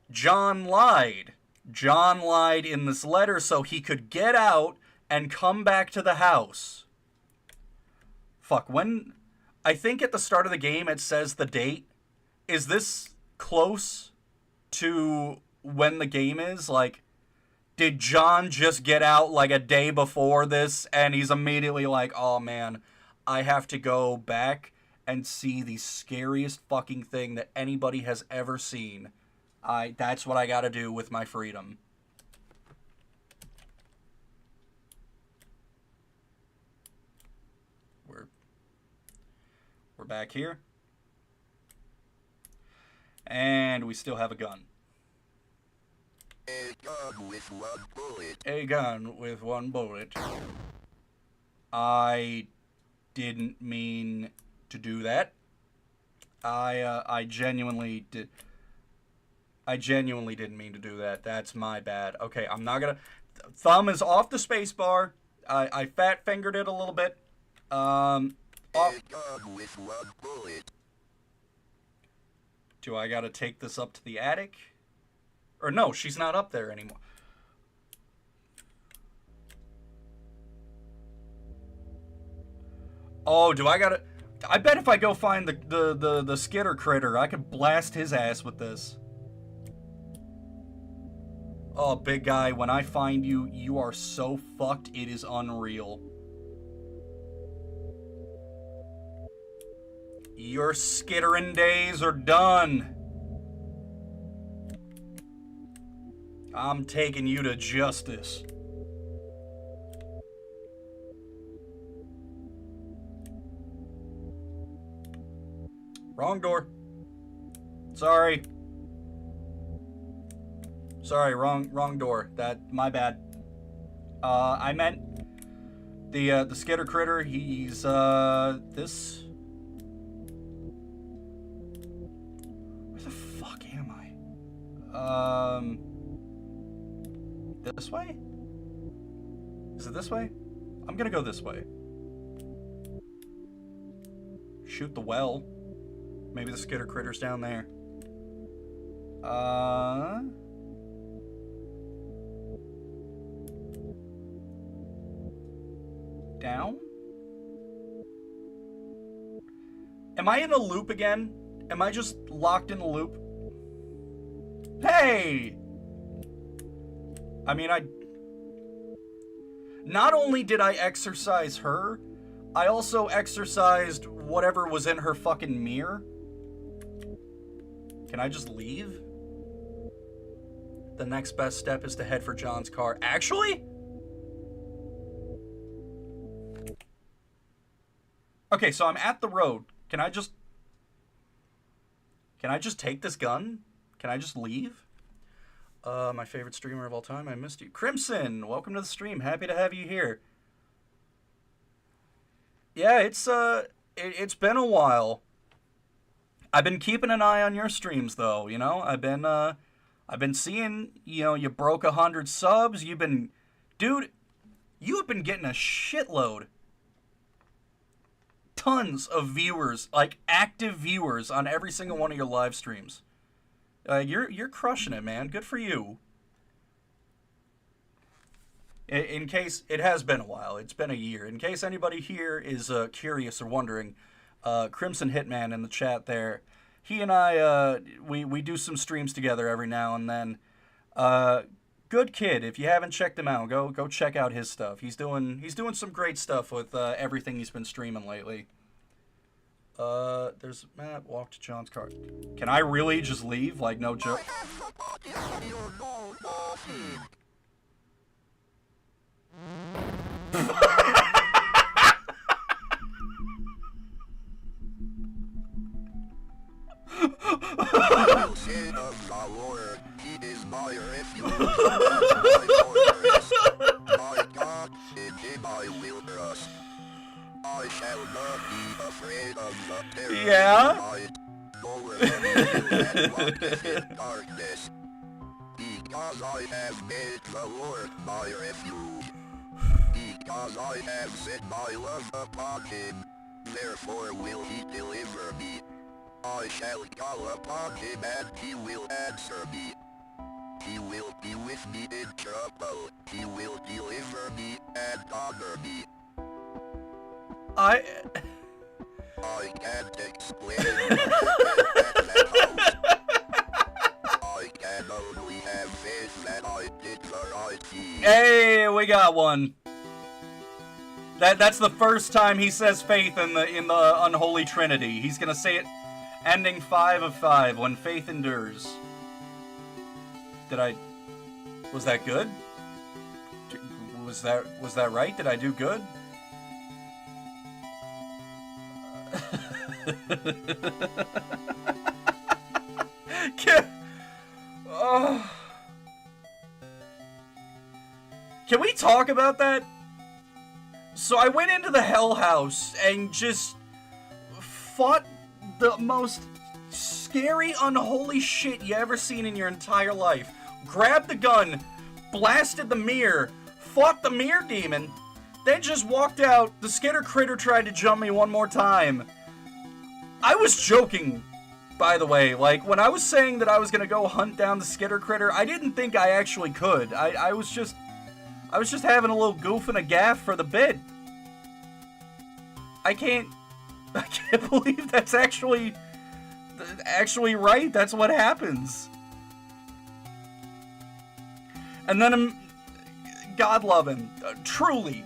John lied. John lied in this letter so he could get out and come back to the house. Fuck, when... I think at the start of the game it says the date. Is this close to when the game is? Like, did John just get out like a day before this and he's immediately like, oh man, I have to go back and see the scariest fucking thing that anybody has ever seen. That's what I gotta do with my freedom. We're back here. And we still have a gun. A gun with one bullet. A gun with one bullet. I didn't mean to do that. I genuinely did. I genuinely didn't mean to do that. That's my bad. Okay, I'm not gonna... Thumb is off the space bar. I fat fingered it a little bit. A gun with one bullet. Do I gotta take this up to the attic? Or no, she's not up there anymore. Oh, do I gotta... I bet if I go find the skitter critter, I could blast his ass with this. Oh, big guy, when I find you, you are so fucked, it is unreal. Your skittering days are done. I'm taking you to justice. Wrong door. Sorry. Sorry, wrong door. My bad. I meant the skitter critter. He's this. Where the fuck am I? This way? Is it this way? I'm gonna go this way. Shoot the well. Maybe the skitter critter's down there. Down? Am I in a loop again? Am I just locked in a loop? Hey! I mean, not only did I exorcise her, I also exorcised whatever was in her fucking mirror. Can I just leave? The next best step is to head for John's car. Actually? Okay, so I'm at the road. Can I just take this gun? Can I just leave? My favorite streamer of all time. I missed you. Crimson, welcome to the stream. Happy to have you here. Yeah, it's been a while. I've been keeping an eye on your streams though, you know? I've been seeing, you know, you broke 100 subs. Dude, you have been getting a shitload. Tons of viewers, like active viewers on every single one of your live streams. You're crushing it, man. Good for you. In case it has been a while, it's been a year. In case anybody here is curious or wondering, Crimson Hitman in the chat there, he and I we do some streams together every now and then. Good kid. If you haven't checked him out, go check out his stuff. He's doing some great stuff with everything he's been streaming lately. There's Matt, walk to John's car. Can I really just leave? Like, no joke. the Lord. He is my refuge. My fortress. My God, in him I will trust. I shall not be afraid of the terror Yeah? of night, nor of the evil that walketh in darkness. Because I have made the Lord my refuge. Because I have set my love upon him, therefore will he deliver me. I shall call upon him and he will answer me. He will be with me in trouble. He will deliver me and honor me. I can't explain I can only have faith that I did the right thing. Hey, we got one. That's the first time he says faith in the unholy trinity. He's gonna say it ending 5 of 5 when faith endures. Was that good? Was that right? Did I do good? Can we talk about that? So I went into the Hell House and just fought the most scary, unholy shit you ever seen in your entire life. Grabbed the gun, blasted the mirror, fought the mirror demon, then just walked out. The skitter critter tried to jump me one more time. I was joking, by the way. Like, when I was saying that I was gonna go hunt down the skitter critter, I didn't think I actually could. I was just having a little goof and a gaff for the bit. I can't believe that's actually right. That's what happens. And then, God love him. Truly,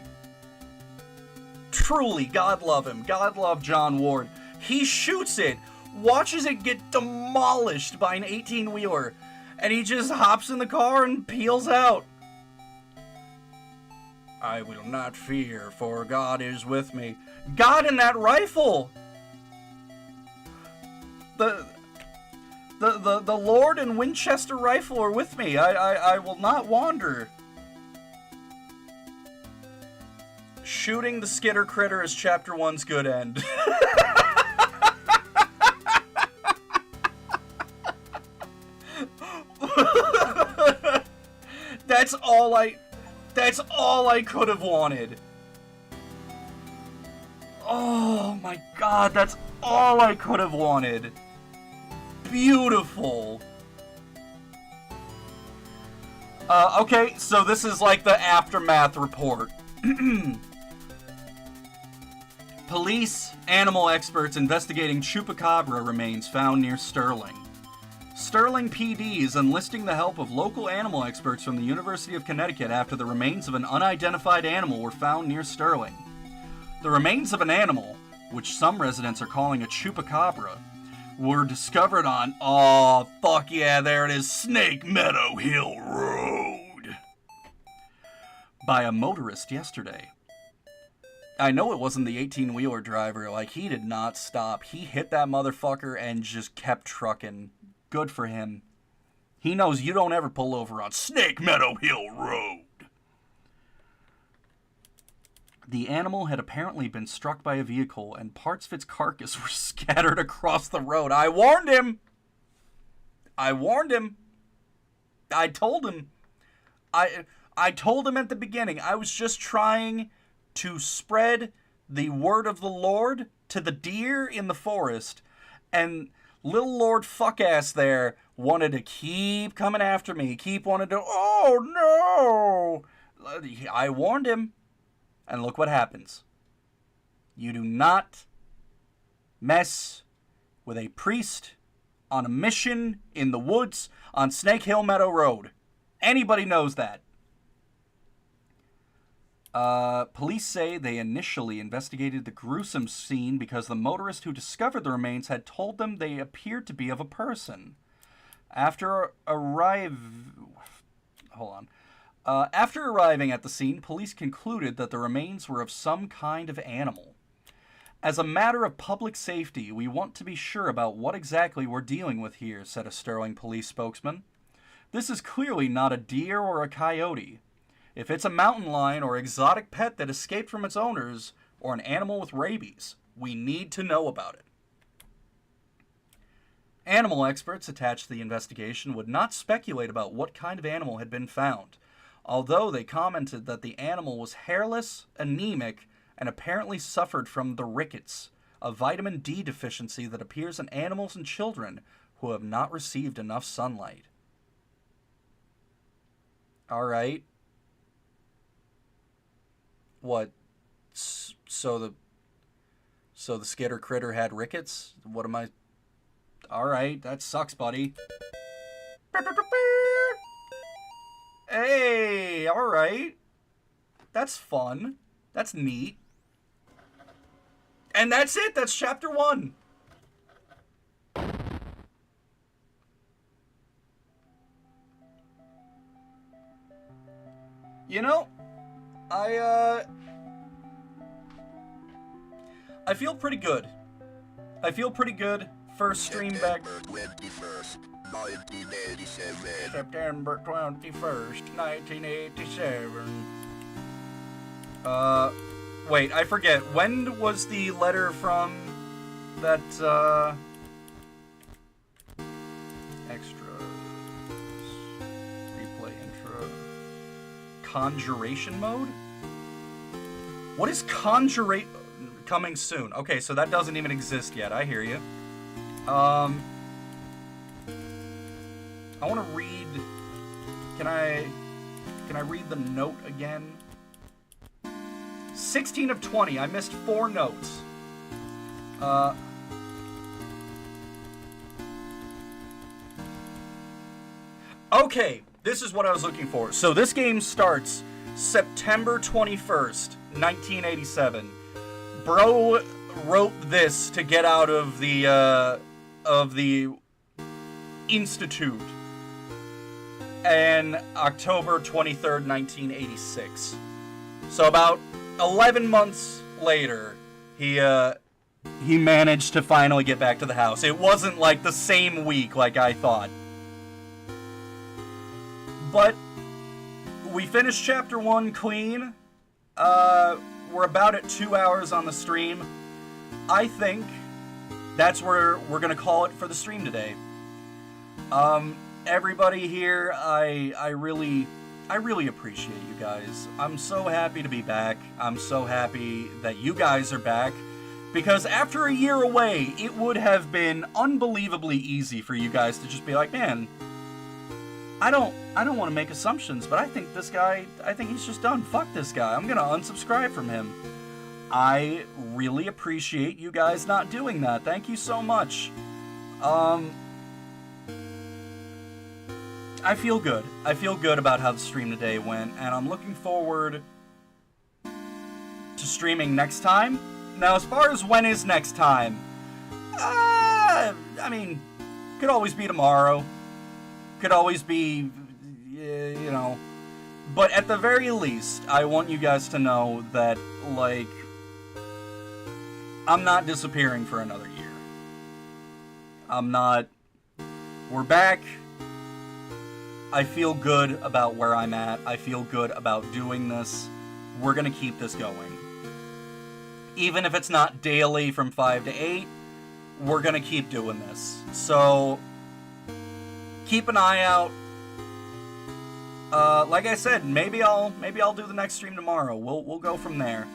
God love him. God love John Ward. He shoots it, watches it get demolished by an 18-wheeler, and he just hops in the car and peels out. I will not fear, for God is with me. God in that rifle! The Lord and Winchester rifle are with me. I will not wander. Shooting the skitter critter is chapter 1's good end. That's all I could have wanted. Oh my god, that's all I could have wanted. Beautiful. Okay, so this is like the aftermath report. Police, animal experts investigating chupacabra remains found near Sterling. Sterling PD is enlisting the help of local animal experts from the University of Connecticut after the remains of an unidentified animal were found near Sterling. The remains of an animal, which some residents are calling a chupacabra, were discovered on, oh, fuck yeah, there it is, Snake Meadow Hill Road, by a motorist yesterday. I know it wasn't the 18-wheeler driver. Like, he did not stop. He hit that motherfucker and just kept trucking. Good for him. He knows you don't ever pull over on Snake Meadow Hill Road. The animal had apparently been struck by a vehicle, and parts of its carcass were scattered across the road. I warned him! I warned him! I told him. I told him at the beginning. I was just trying to spread the word of the Lord to the deer in the forest, and little Lord Fuckass there wanted to keep coming after me, wanted to, oh no! I warned him, and look what happens. You do not mess with a priest on a mission in the woods on Snake Hill Meadow Road. Anybody knows that. Police say they initially investigated the gruesome scene because the motorist who discovered the remains had told them they appeared to be of a person. After arriving at the scene, police concluded that the remains were of some kind of animal. As a matter of public safety, we want to be sure about what exactly we're dealing with here, said a Sterling police spokesman. This is clearly not a deer or a coyote. If it's a mountain lion or exotic pet that escaped from its owners, or an animal with rabies, we need to know about it. Animal experts attached to the investigation would not speculate about what kind of animal had been found, although they commented that the animal was hairless, anemic, and apparently suffered from the rickets, a vitamin D deficiency that appears in animals and children who have not received enough sunlight. Alright. What? So the skitter critter had rickets? What am I... Alright, that sucks, buddy. Hey, alright. That's fun. That's neat. And that's it. That's chapter 1. You know, I feel pretty good. I feel pretty good. First stream back. September 21st, 1987. Wait, I forget. When was the letter from that, extras, replay intro, conjuration mode? What is conjurate? Coming soon. Okay, so that doesn't even exist yet. I hear you. I want to read... Can I read the note again? 16 of 20. I missed 4 notes. Okay, this is what I was looking for. So this game starts September 21st, 1987. Bro wrote this to get out of the Institute. And October 23rd, 1986. So about 11 months later, he managed to finally get back to the house. It wasn't like the same week like I thought. But we finished chapter 1 clean. We're about at 2 hours on the stream. I think that's where we're gonna call it for the stream today. Everybody here, I really appreciate you guys. I'm so happy to be back. I'm so happy that you guys are back. Because after a year away, it would have been unbelievably easy for you guys to just be like, man, I don't want to make assumptions, but I think he's just done. Fuck this guy. I'm gonna unsubscribe from him. I really appreciate you guys not doing that. Thank you so much. I feel good. I feel good about how the stream today went, and I'm looking forward to streaming next time. Now, as far as when is next time, I mean, could always be tomorrow. Could always be, you know. But at the very least, I want you guys to know that, like, I'm not disappearing for another year. I'm not. We're back. I feel good about where I'm at. I feel good about doing this. We're gonna keep this going. Even if it's not daily from 5 to 8, we're gonna keep doing this. So, keep an eye out. Like I said, maybe I'll do the next stream tomorrow. We'll go from there.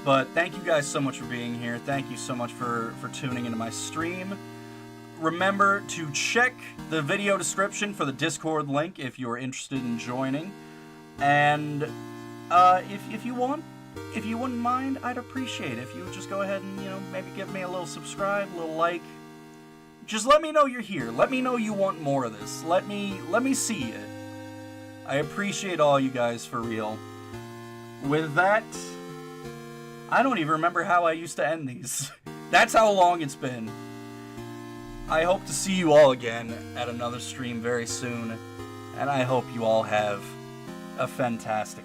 But thank you guys so much for being here. Thank you so much for tuning into my stream. Remember to check the video description for the Discord link if you're interested in joining. And if you wouldn't mind, I'd appreciate it if you would just go ahead and, you know, maybe give me a little subscribe, a little like. Just let me know you're here. Let me know you want more of this. Let me see it. I appreciate all you guys for real. With that, I don't even remember how I used to end these. That's how long it's been. I hope to see you all again at another stream very soon, and I hope you all have a fantastic